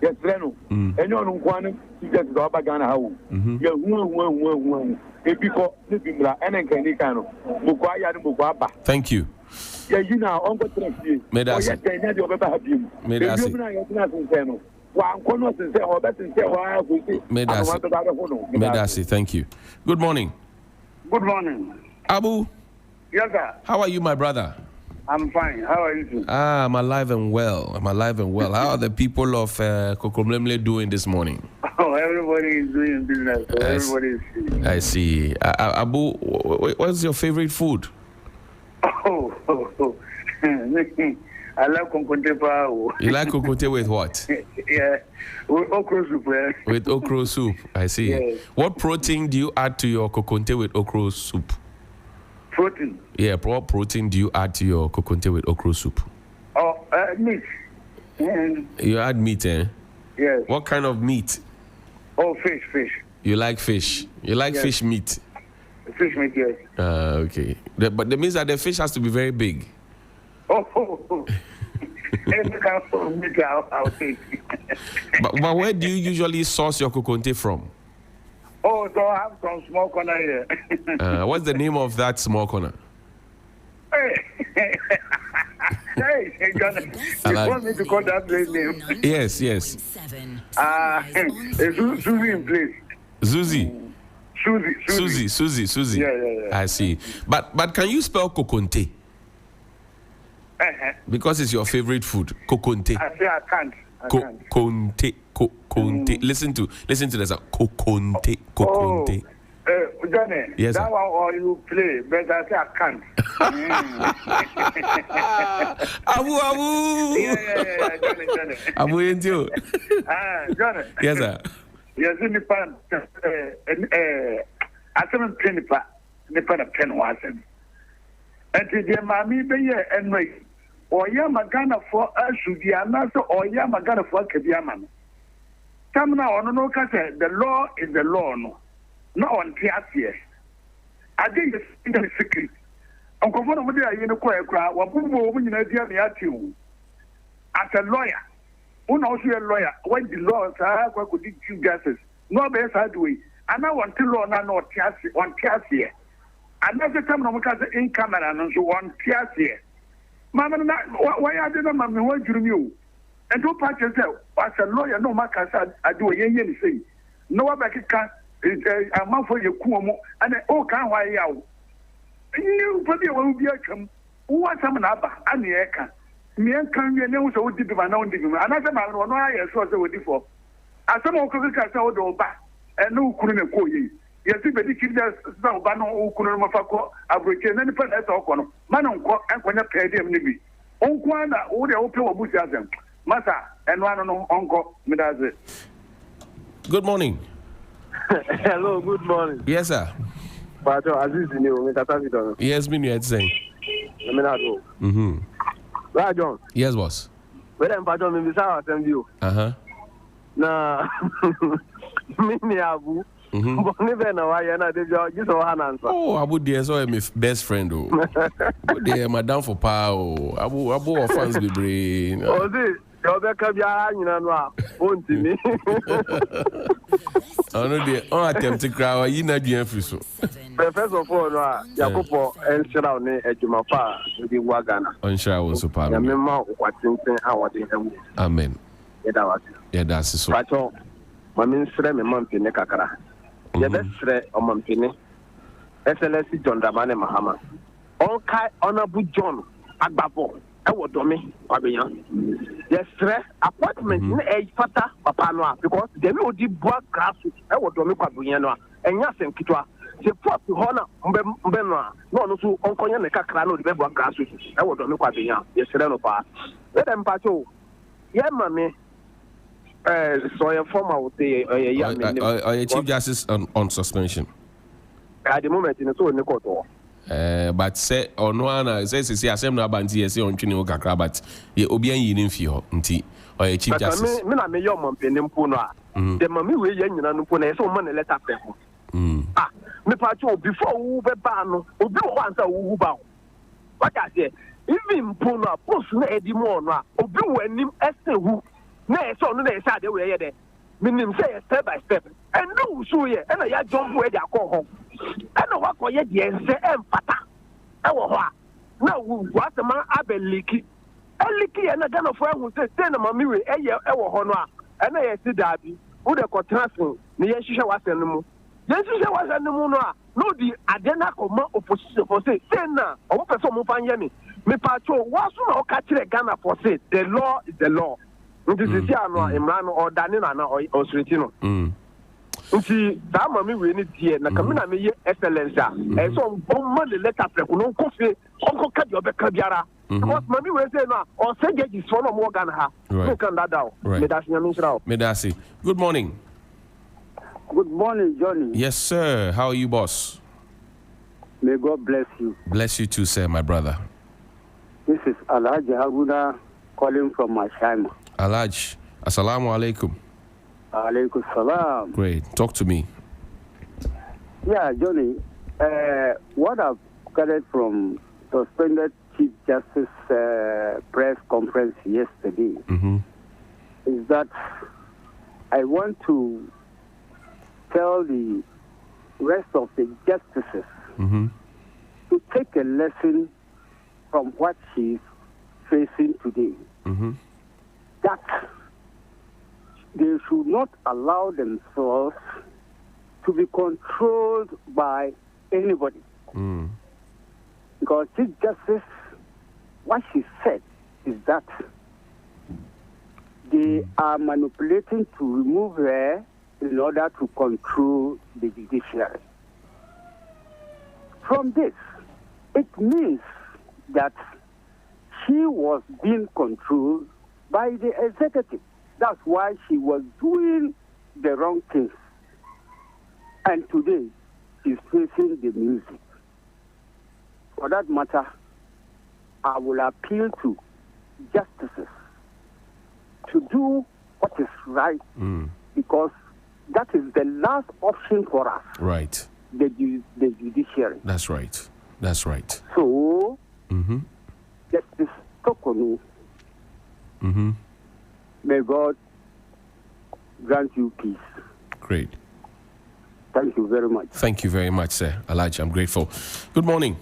Yes, Reno. And you know, one Chief Justice of Abagana How. You're one. If you call the Bimla and then Canicano, Mukwaya and Mukwaba. Thank you. Yeah, you know, Uncle Tracy. Made us. Made us. Medasi, thank you. Good morning. Good morning. Abu. Yes, sir. How are you, my brother? I'm fine. How are you too? I'm alive and well. How are the people of Kokomlemle doing this morning? Oh, everybody is doing business. So everybody is seeing. I see. Abu, what's your favorite food? I like kokonte. You like kokonte with what? Yeah, with okra soup. With okra soup, I see. Yes. What protein do you add to your kokonte with okra soup? Protein. Yeah, what protein do you add to your kokonte with okra soup? Oh, meat. You add meat, eh? Yes. What kind of meat? Oh, fish. You like fish? You like fish meat? Fish meat, yes. Okay. But that means that the fish has to be very big. Oh. Every kind of meat I'll take. but where do you usually source your kokonte from? Oh, so I have some small corner here. What's the name of that small corner? Hey, Johnny, you want me to call that place name? Yes. It's Susie in place. Susie. Yeah. I see. But can you spell kokonte? Because it's your favorite food, kokonte. I say I can't. Kokonte. Listen to this. Kokonte. Oh, Johnny, yes, that one or you play, but I say I can't. Abu. Yeah, Johnny. Abu into you. Johnny. Yes, sir. Yes, in the pan. I haven't penny the pan of 10 wasn't. And the mammy be here and wait. Or Yamagana for us should be another or Yamagana for Kabiaman. Come now on no case, the law is the law, no on Tiasia. I think it's secret. Uncle Von Woody, I know quite a crowd, what woman you know, dear, as a lawyer, who knows you're a lawyer, when the laws are could give gases, no best way. And I want to learn on Tiasia. Another time, I'm in camera and so on Tiasia. Mamma, why I didn't mamma want you? And two patches as a lawyer, no Marcus, I do a yen say. No one back a month for your Kuomo and oh, can't why out. You probably will be a come. What's some number? And the Eka. Me and can you know so deep my own digging. Another man or no, I saw the before. As some of the cars out over and no couldn't call you. Yes, but if you just now ban on Kunamafako, Abrike, and the pen at Okono, Manonko, and when you pay them, maybe. Onkwana, all the open Bushazem, Massa, and one on Uncle Medaze. Good morning. Hello, good morning. Yes, sir. But Aziz, you yes, me, you're saying. Mm-hmm. Right, John. Yes, boss. Well, I'm part of the Visa you. Nah, me, Abu. Oh, Abu dear, so my best friend. Oh, dear, madam for power. Abu fans be brain. Oh, this. You're back up your hand, you know, won't me. Oh, no, dear. Oh, attempt to cry. You know, the episode. First of all, Yakopo and Shroud at Jumapa, the Wagana. On Shroud was super. What's in our Amen. Yeah, that's so. Pato, my minister, my mom, Pinekakara. The best of Mampini, SLC John Damane Mahama. All Kai Honorable John Agbabo. I would do me, Pabian. Yes, sir. Appointment in a fata, Papanoa, because they will do black grass. I would do me, Pabiano, and Yasen Kitwa. The fourth to honor Benua, no, to Uncle Yanaka Crano, the black grass. I would do me, Pabian. Yes, sir. No, pa. Let them pato. Yeah, mammy. So your former would say, a Chief Justice on suspension. At the moment, in the soul, Nicoto. But say on one says see assembly abanti say on twini kakra but ye obi an yinin fi ho nti or a Chief Justice me na me yom mpanim po no a de mami we ye nyina no po na so man letter pe ho me pa cho before wu be ba no obi wo ansa wu ba what I say even po no post na edi mo no a obi wo anim ese hu na so no na ese ade we ye de minim say step by step and no so ye and ya jump we dey akọ ho and what ko ye dey say empata e wo ho a na what man abeliki eliki e na gana fo ehun say na mami we eye e wo ho no a e na ye si dabi wo de ko transfer ni ye hihye wasen no mu ye hihye wasen no mu no a no di adena ko ma opposition for say na o mo pese o mo fan ye me pa cho waso na o ka kire Ghana for say the law is the law. This is no Imran or Danina or Sritino. Nti that mami we need here na kamina me ye excellence and so on the letter prekuno kofi onko ka di obeka biara because mami we say na or say is for no more Ghana ha no can that down me that's nyame nshira me that's good morning. Good morning, Johnny. Yes, sir. How are you, boss? May God bless you. Bless you too, sir, my brother. This is Alhaji Haruna calling from Mashaima. Alhaj, assalamu alaikum. Alaikum salam. Great. Talk to me. Yeah, Johnny. What I've gathered from suspended Chief Justice press conference yesterday is that I want to tell the rest of the justices to take a lesson from what she's facing today. That they should not allow themselves to be controlled by anybody. Because Chief Justice, what she said is that they are manipulating to remove her in order to control the judiciary. From this, it means that she was being controlled by the executive. That's why she was doing the wrong things. And today, she's facing the music. For that matter, I will appeal to justices to do what is right, because that is the last option for us. Right. The judiciary. That's right. That's right. So, Justice Tokonu, may God grant you peace. Great. Thank you very much. Thank you very much, sir. Alhaji, I'm grateful. Good morning.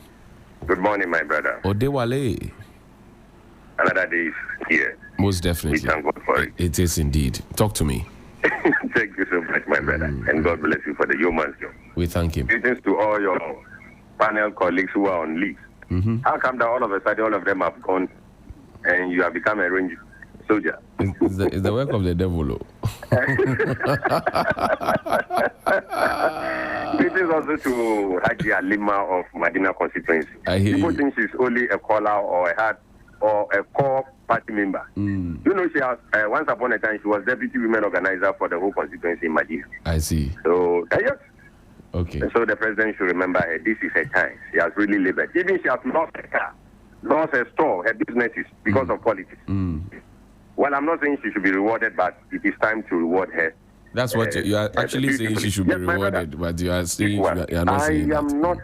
Good morning, my brother. Odewale. Another day is here. Most definitely. We thank God for it. It is indeed. Talk to me. Thank you so much, my brother. And God bless you for the yeoman's job. We thank him. Greetings to all your panel colleagues who are on leave. How come that all of a sudden all of them have gone and you have become a range soldier? It's the work of the devil. Greetings also to Haji Alima of Medina constituency. People think she's only a caller or a core party member. You know, she has once upon a time she was deputy women organizer for the whole constituency in Medina. I see. So yes. Okay. So the president should remember her. This is her time. She has really lived it. Even she has lost her car, lost her store, her businesses because of politics. Well, I'm not saying she should be rewarded, but it is time to reward her. That's what you are actually saying. She should be rewarded, but you are saying you are not saying that. I am not.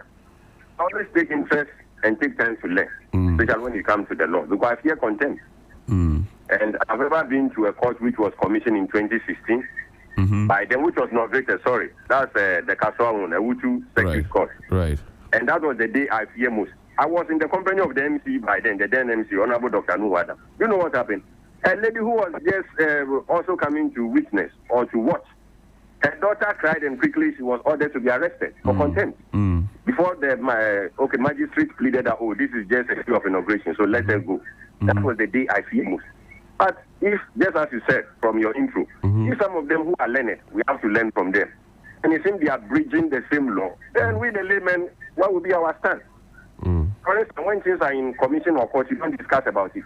Always take interest and take time to learn, especially when you come to the law, because I fear contempt. And I've ever been to a court which was commissioned in 2016 by them, which was not rated. Sorry, that's the Kaswa one, a Wutu Circuit Court. Right. And that was the day I fear most. I was in the company of the MC by then, the then MC, Honorable Dr. Nuwada. You know what happened? A lady who was just also coming to witness or to watch. Her daughter cried and quickly she was ordered to be arrested for contempt. Before the magistrate pleaded that, oh, this is just a issue of inauguration, so let her go. That was the day I fear most. But if, just as you said from your intro, if some of them who are learned, we have to learn from them. And it seems they are bridging the same law, then we the laymen, what will be our stand? For instance, when things are in commission or court, you don't discuss about it.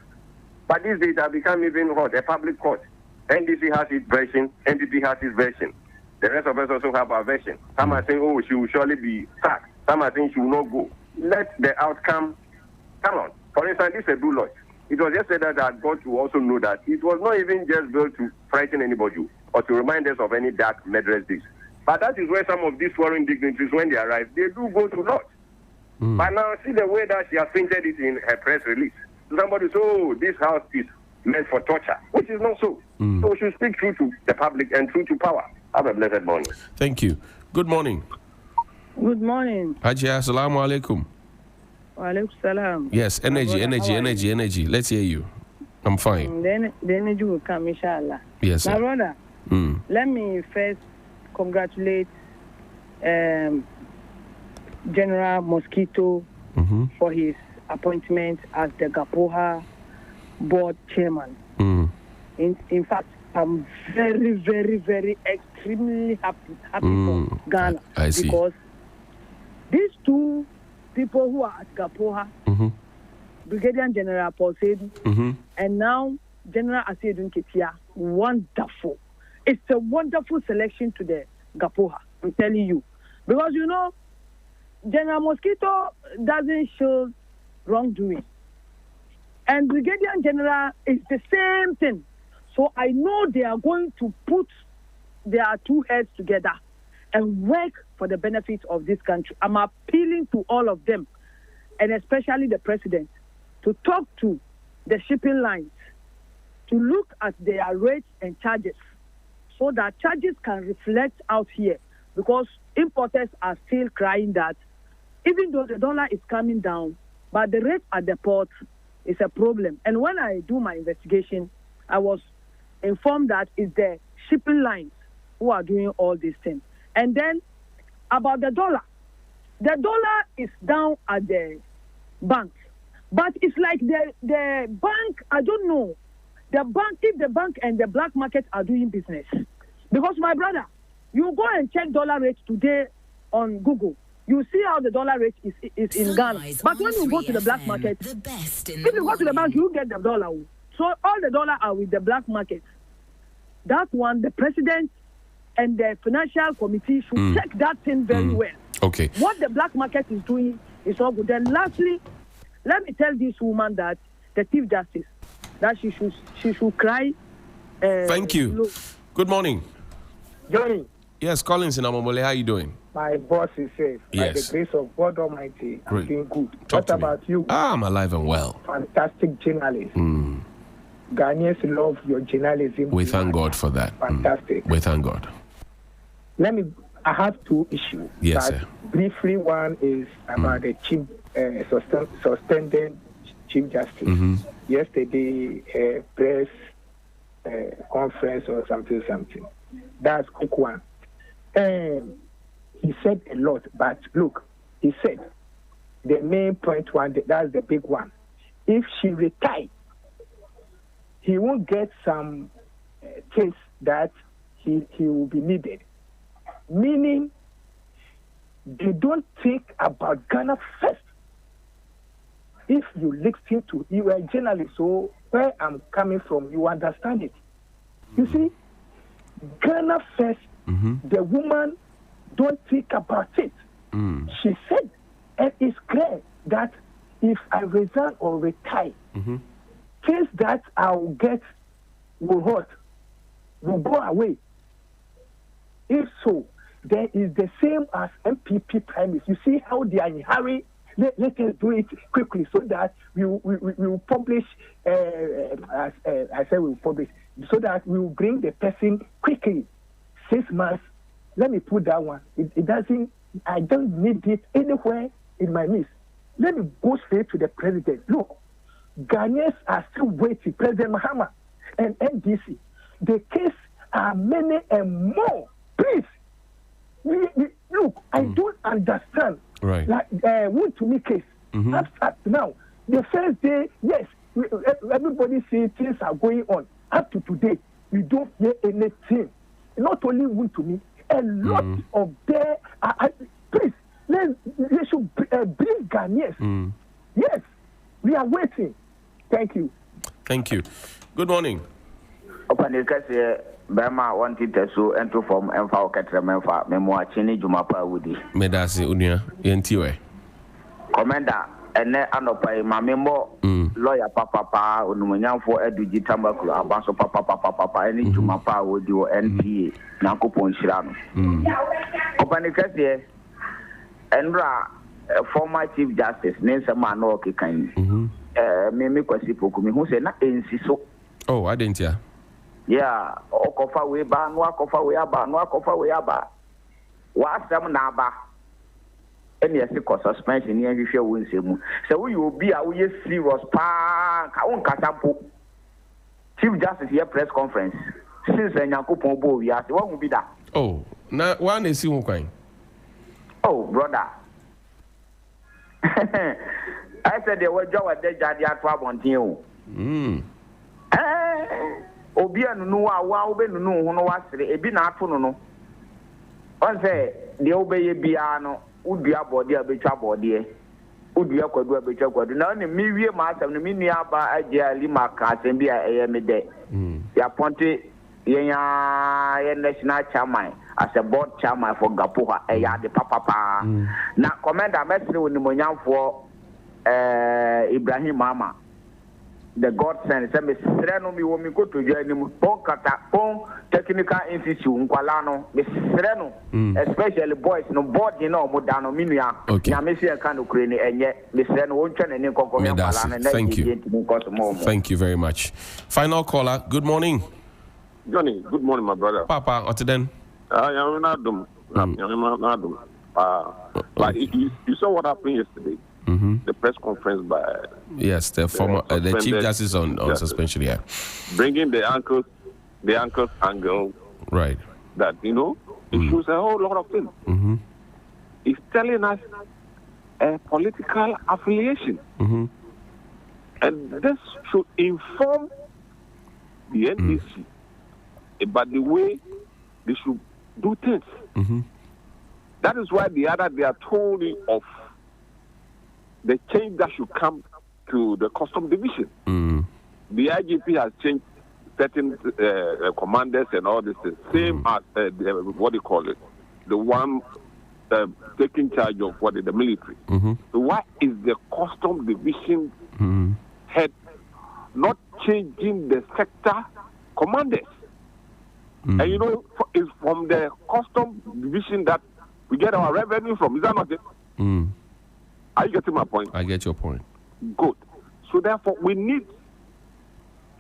But these days have become even hot, a public court. NDC has its version, NPP has its version. The rest of us also have our version. Some are saying, oh, she will surely be sacked. Some are saying she will not go. Let the outcome come on. For instance, this is a blue law. It was just said that I got to also know that it was not even just built to frighten anybody or to remind us of any dark murderous deeds. But that is where some of these foreign dignitaries, when they arrive, they do go to lot. But now see the way that she has painted it in her press release. Somebody says, oh, this house is meant for torture, which is not so. So we should speak true to the public and true to power. Have a blessed morning. Thank you. Good morning. Good morning. Haji, assalamu alaikum. Wa alaikum salam. Yes, energy. Let's hear you. I'm fine. The energy will come, inshallah. Yes, sir. My brother, let me first congratulate General Mosquito for his appointment as the Gapoha board chairman. In fact, I'm very, very, very extremely happy for Ghana. I see. Because these two people who are at Gapoha, Brigadier General Paul Sedu, and now General Asedun Ketia, wonderful. It's a wonderful selection to the Gapoha, I'm telling you. Because, you know, General Mosquito doesn't show wrongdoing. And Brigadier General is the same thing. So I know they are going to put their two heads together and work for the benefit of this country. I'm appealing to all of them, and especially the president, to talk to the shipping lines, to look at their rates and charges, so that charges can reflect out here. Because importers are still crying that even though the dollar is coming down, but the rate at the port is a problem. And when I do my investigation, I was informed that it's the shipping lines who are doing all these things. And then about the dollar is down at the bank, but it's like the bank, I don't know, if the bank and the black market are doing business. Because my brother, you go and check dollar rate today on Google, you see how the dollar rate is in Ghana. But when you go to the black market, if you go to the bank, you get the dollar. So all the dollar are with the black market. That one, the president and the financial committee should check that thing very well. Okay. What the black market is doing is all good. Then lastly, let me tell this woman that the Chief Justice, that she should cry. Thank you. Good morning. Johnny. Yes, Collins in Amomole, how are you doing? My boss is safe. Yes. By the grace of God Almighty, I'm doing good. What about you? I'm alive and well. Fantastic journalist. Ghanaians love your journalism. We thank God for that. Fantastic. We thank God. I have two issues. Yes, sir. Briefly, one is about the chief, suspended Chief Justice. Yesterday, press conference or something. That's quick one. And he said a lot, but look, he said the main point that's the big one. If she retired, he won't get some things that he will be needed. Meaning, they don't think about Ghana first. If you listen to, you are a journalist, so where I'm coming from, you understand it. You see, Ghana first, the woman don't think about it. She said, and it's clear that if I resign or retire, things that I'll get will go away. If so, there is the same as MPP primaries. You see how they are in hurry. Let us do it quickly so that we will publish, as I said, we will publish, so that we will bring the person quickly. 6 months, let me put that one. It doesn't, I don't need it anywhere in my list. Let me go straight to the president. Look, Ghanaians are still waiting. President Mahama and NDC. The case are many and more. Please, look, I don't understand. Right. Like to me case. Up now, the first day, yes, everybody see things are going on. Up to today, we don't hear anything. Not only to me, a lot of there. Please, they should bring Ghanaians. Yes, we are waiting. Thank you. Thank you. Good morning. Bema wanted to so enter from Emfa Oketremenfa, Memoa Chini Jumapa Woody. Medasi Unia, Yentiwe. Commander, and Anopai, my memo, lawyer Papa, Unumuyan for Edu Tambaku, Abaso Papa, any Jumapa would do NPA, Nakupon Shirano. Opanicas, Endra, former Chief Justice, Nelson Mano Kikan, Mimi Kwasipokumi, who said not in Siso. Oh, I didn't hear. Yeah, okofa we ba no akofa we aba no akofa we aba wa asem na aba ene yesi ko suspension ni ahwehwe wo nsemu se wo obi a wo ye serious pa ka won kasampo Chief Justice here press conference since Nyankopon bo wi ase wo hu bi da. Oh, na one esi hu kwan. Oh, brother. I said they were job at the jadi atwa bontin o. Obi anu wa obe nunu ho no wasere ebi na ato no no on say de obeye bia no udua bode abetwa bode udua kwadu abetwa kwadu na ne miwie ma asem no mi nua ba age ali maka asem bia eye me de ya ponte ye national chairman as a board chairman for Gapoha eya de papa na commander mesre onimonyamfo Ibrahim Mama the God sent say me sreno mi wo mi ko to jani mu bon kata bon technical institute nkwala no me sreno especially boys no board ni no mo da no minua na me se kan no kure ni enye me sreno won twa ni kokko me nkwala na thank you. Thank you very much. Final caller, good morning. Johnny, good morning my brother. Papa, what's then? I'm not dumb. Like you saw what happened yesterday. The press conference by the former the Chief Justice on suspension, yeah. Bringing the ankles angle, right? That it shows a whole lot of things. It's telling us a political affiliation, and this should inform the NDC about the way they should do things. That is why the other they are told of the change that should come to the custom division. The IGP has changed certain commanders and all this thing. Same as what do you call it? The one taking charge of the military. So why is the custom division head not changing the sector commanders? And it's from the custom division that we get our revenue from. Is that not it? Are you getting my point? I get your point. Good. So therefore, we need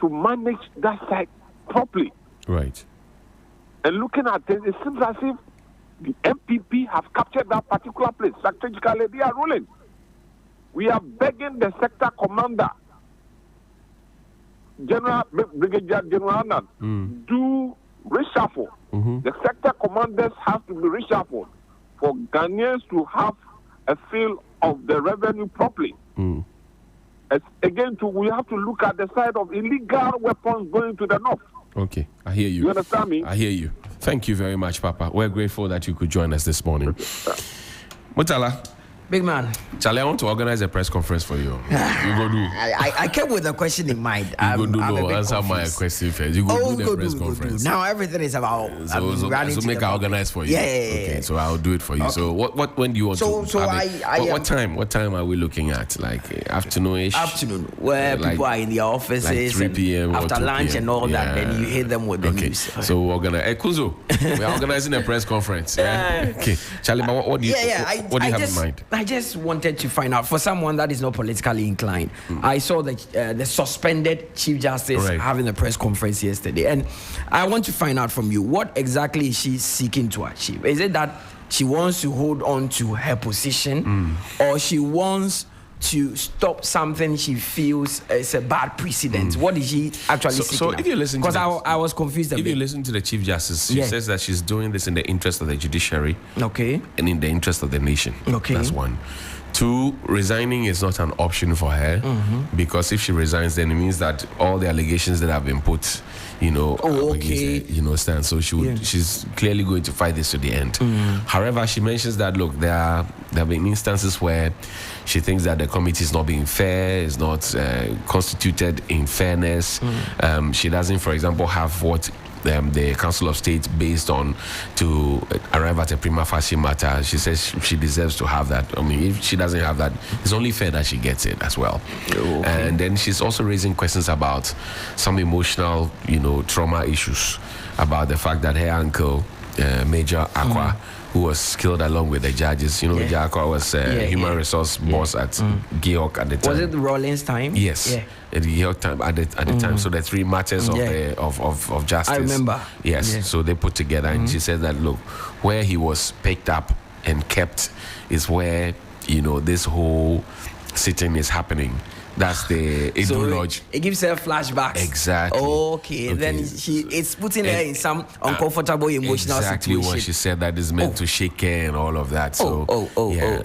to manage that side properly. Right. And looking at this, it seems as if the MPP have captured that particular place. Strategically, they are ruling. We are begging the sector commander, Brigadier General Anand, do reshuffle. The sector commanders have to be reshuffled for Ghanaians to have a feel of the revenue properly. Again, we have to look at the side of illegal weapons going to the north. Okay, I hear you. You understand me? I hear you. Thank you very much, Papa. We're grateful that you could join us this morning. Mutala. Big man. Charlie, I want to organize a press conference for you. You go do. I came with a question in mind. You go do. Answer my question first. You go do the press conference. Now everything is about so make I organize for you. Yeah. Okay, so I'll do it for you. Okay. So when do you want to? What time? What time are we looking at? Like afternoon-ish? Afternoon, where people are in the offices. Like 3 p.m. after lunch and all that. Then you hit them with the news. So we're gonna. Kuzo, we're organizing a press conference. Yeah. Okay, Charlie, what do you? What do you have in mind? I just wanted to find out, for someone that is not politically inclined, I saw the suspended Chief Justice having a press conference yesterday, and I want to find out from you, what exactly is she seeking to achieve? Is it that she wants to hold on to her position, or she wants to stop something she feels is a bad precedent? What is she actually seeking? So if you listen, because I was confused a bit. If you listen to the Chief Justice, she says that she's doing this in the interest of the judiciary, and in the interest of the nation. That's one. 2, resigning is not an option for her, because if she resigns, then it means that all the allegations that have been put, stand. So she's clearly going to fight this to the end. However, she mentions that there have been instances where she thinks that the committee is not being fair, is not constituted in fairness. She doesn't, for example, have what the Council of State based on to arrive at a prima facie matter. She says she deserves to have that. I mean, if she doesn't have that, it's only fair that she gets it as well. And then she's also raising questions about some emotional, trauma issues, about the fact that her uncle, Major Aqua, who was killed along with the judges. Major Aqua was human resource boss at Georg at the time. Was it Rollins' time? Yes. At the Georg time, at the time. So the 3 matters of justice. I remember. Yes. So they put together, and she said that, look, where he was picked up and kept is where, this whole sitting is happening. That's the Edu Lodge. It gives her flashbacks. Exactly. Okay. Then it's putting her in some uncomfortable emotional situation. What she said, that is meant to shake her and all of that. So okay.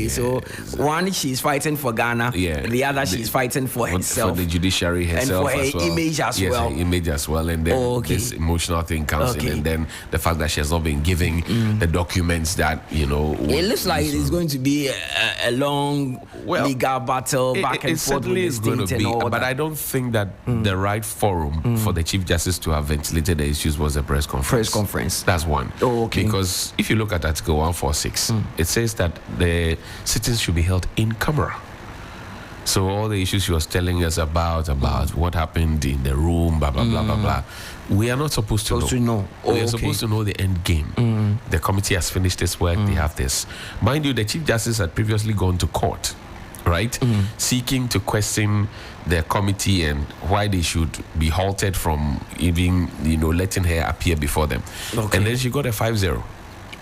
So one, she's fighting for Ghana. The other, she's fighting for herself. For the judiciary herself, and for her image as well. Her image as well. And then this emotional thing comes in, and then the fact that she has not been giving the documents that it looks like it's going to be a long legal battle back and forth with the state and all that. But I don't think that the right forum for the Chief Justice to have ventilated the issues was a press conference. That's one. Because if you look at Article 146, it says that the sittings should be held in camera. So all the issues she was telling us about what happened in the room, blah, blah, blah, blah, blah, we are not supposed to know. We are supposed to know the end game. The committee has finished its work. They have this. Mind you, the Chief Justice had previously gone to court, right? Seeking to question the committee and why they should be halted from even, letting her appear before them. And then she got a 5-0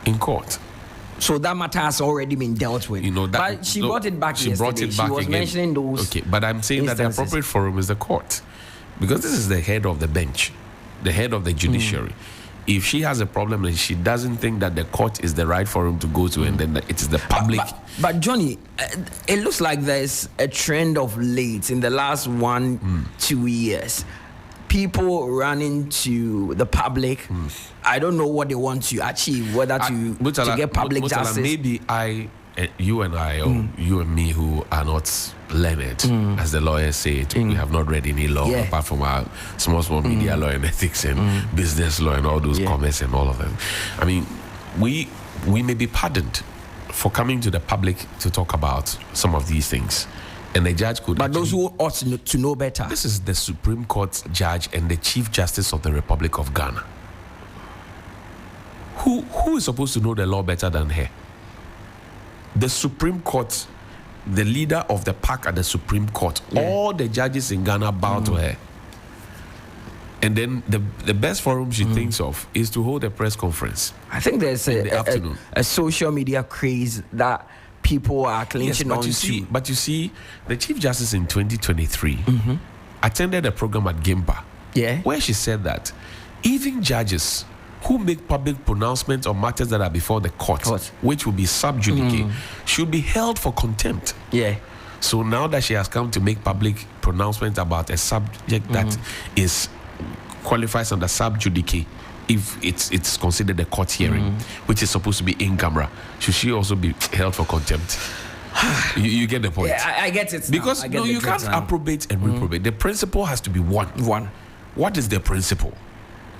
in court. So that matter has already been dealt with. But she brought it back yesterday. Brought it back she was again. Mentioning those. Okay, but I'm saying that the appropriate forum is the court, because this is the head of the bench, the head of the judiciary. If she has a problem and she doesn't think that the court is the right forum to go to, and then it is the public. But Johnny, it looks like there's a trend of late in the last 1-2 years. People running to the public. I don't know what they want to achieve, whether to get public justice. Maybe you and I, or you and me, who are not learned, as the lawyers say it, we have not read any law apart from our small media law and ethics and business law and all those commerce and all of them. I mean, we may be pardoned for coming to the public to talk about some of these things. And the judge could. But those who ought to know better. This is the Supreme Court judge and the Chief Justice of the Republic of Ghana. Who is supposed to know the law better than her? The Supreme Court, the leader of the pack at the Supreme Court. All the judges in Ghana bow to her. And then the best forum she thinks of is to hold a press conference. I think there's a social media craze that people are clinching on to. But you see, the Chief Justice in 2023 attended a program at Gimpa, where she said that even judges who make public pronouncements on matters that are before the court, which will be sub judice, should be held for contempt. So now that she has come to make public pronouncements about a subject that qualifies under sub judice if it's considered a court hearing, which is supposed to be in camera, should she also be held for contempt? you get the point. Yeah, I get it. Because no, you can't approbate and reprobate. The principle has to be one. What is the principle?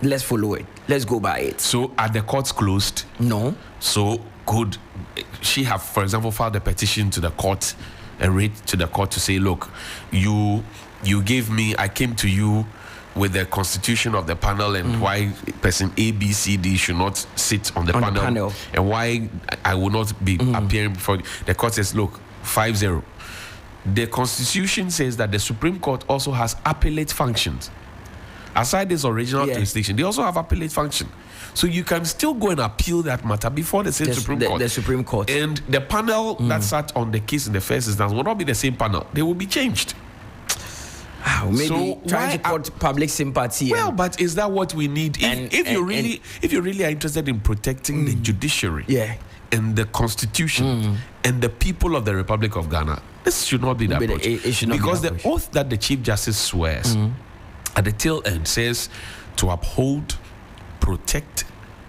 Let's follow it. Let's go by it. So are the courts closed? No. So could she have, for example, filed a petition to the court and read to the court to say, look, you gave me, I came to you with the constitution of the panel and why person A, B, C, D should not sit on the panel and why I will not be appearing before the court says, look, 5-0. The constitution says that the Supreme Court also has appellate functions. Aside this original jurisdiction, they also have appellate function. So you can still go and appeal that matter before the Supreme Court. The Supreme Court. And the panel that sat on the case in the first instance will not be the same panel. They will be changed. Maybe so trying to put public sympathy. Well, but is that what we need? If you really are interested in protecting the judiciary and the constitution and the people of the Republic of Ghana, this should not be the approach. Because the oath that the Chief Justice swears at the tail end says to uphold, protect,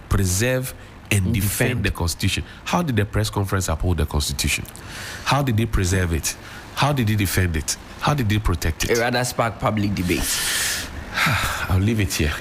preserve, and defend the Constitution. How did the press conference uphold the Constitution? How did they preserve it? How did they defend it? How did they protect it? It rather spark public debate. I'll leave it here.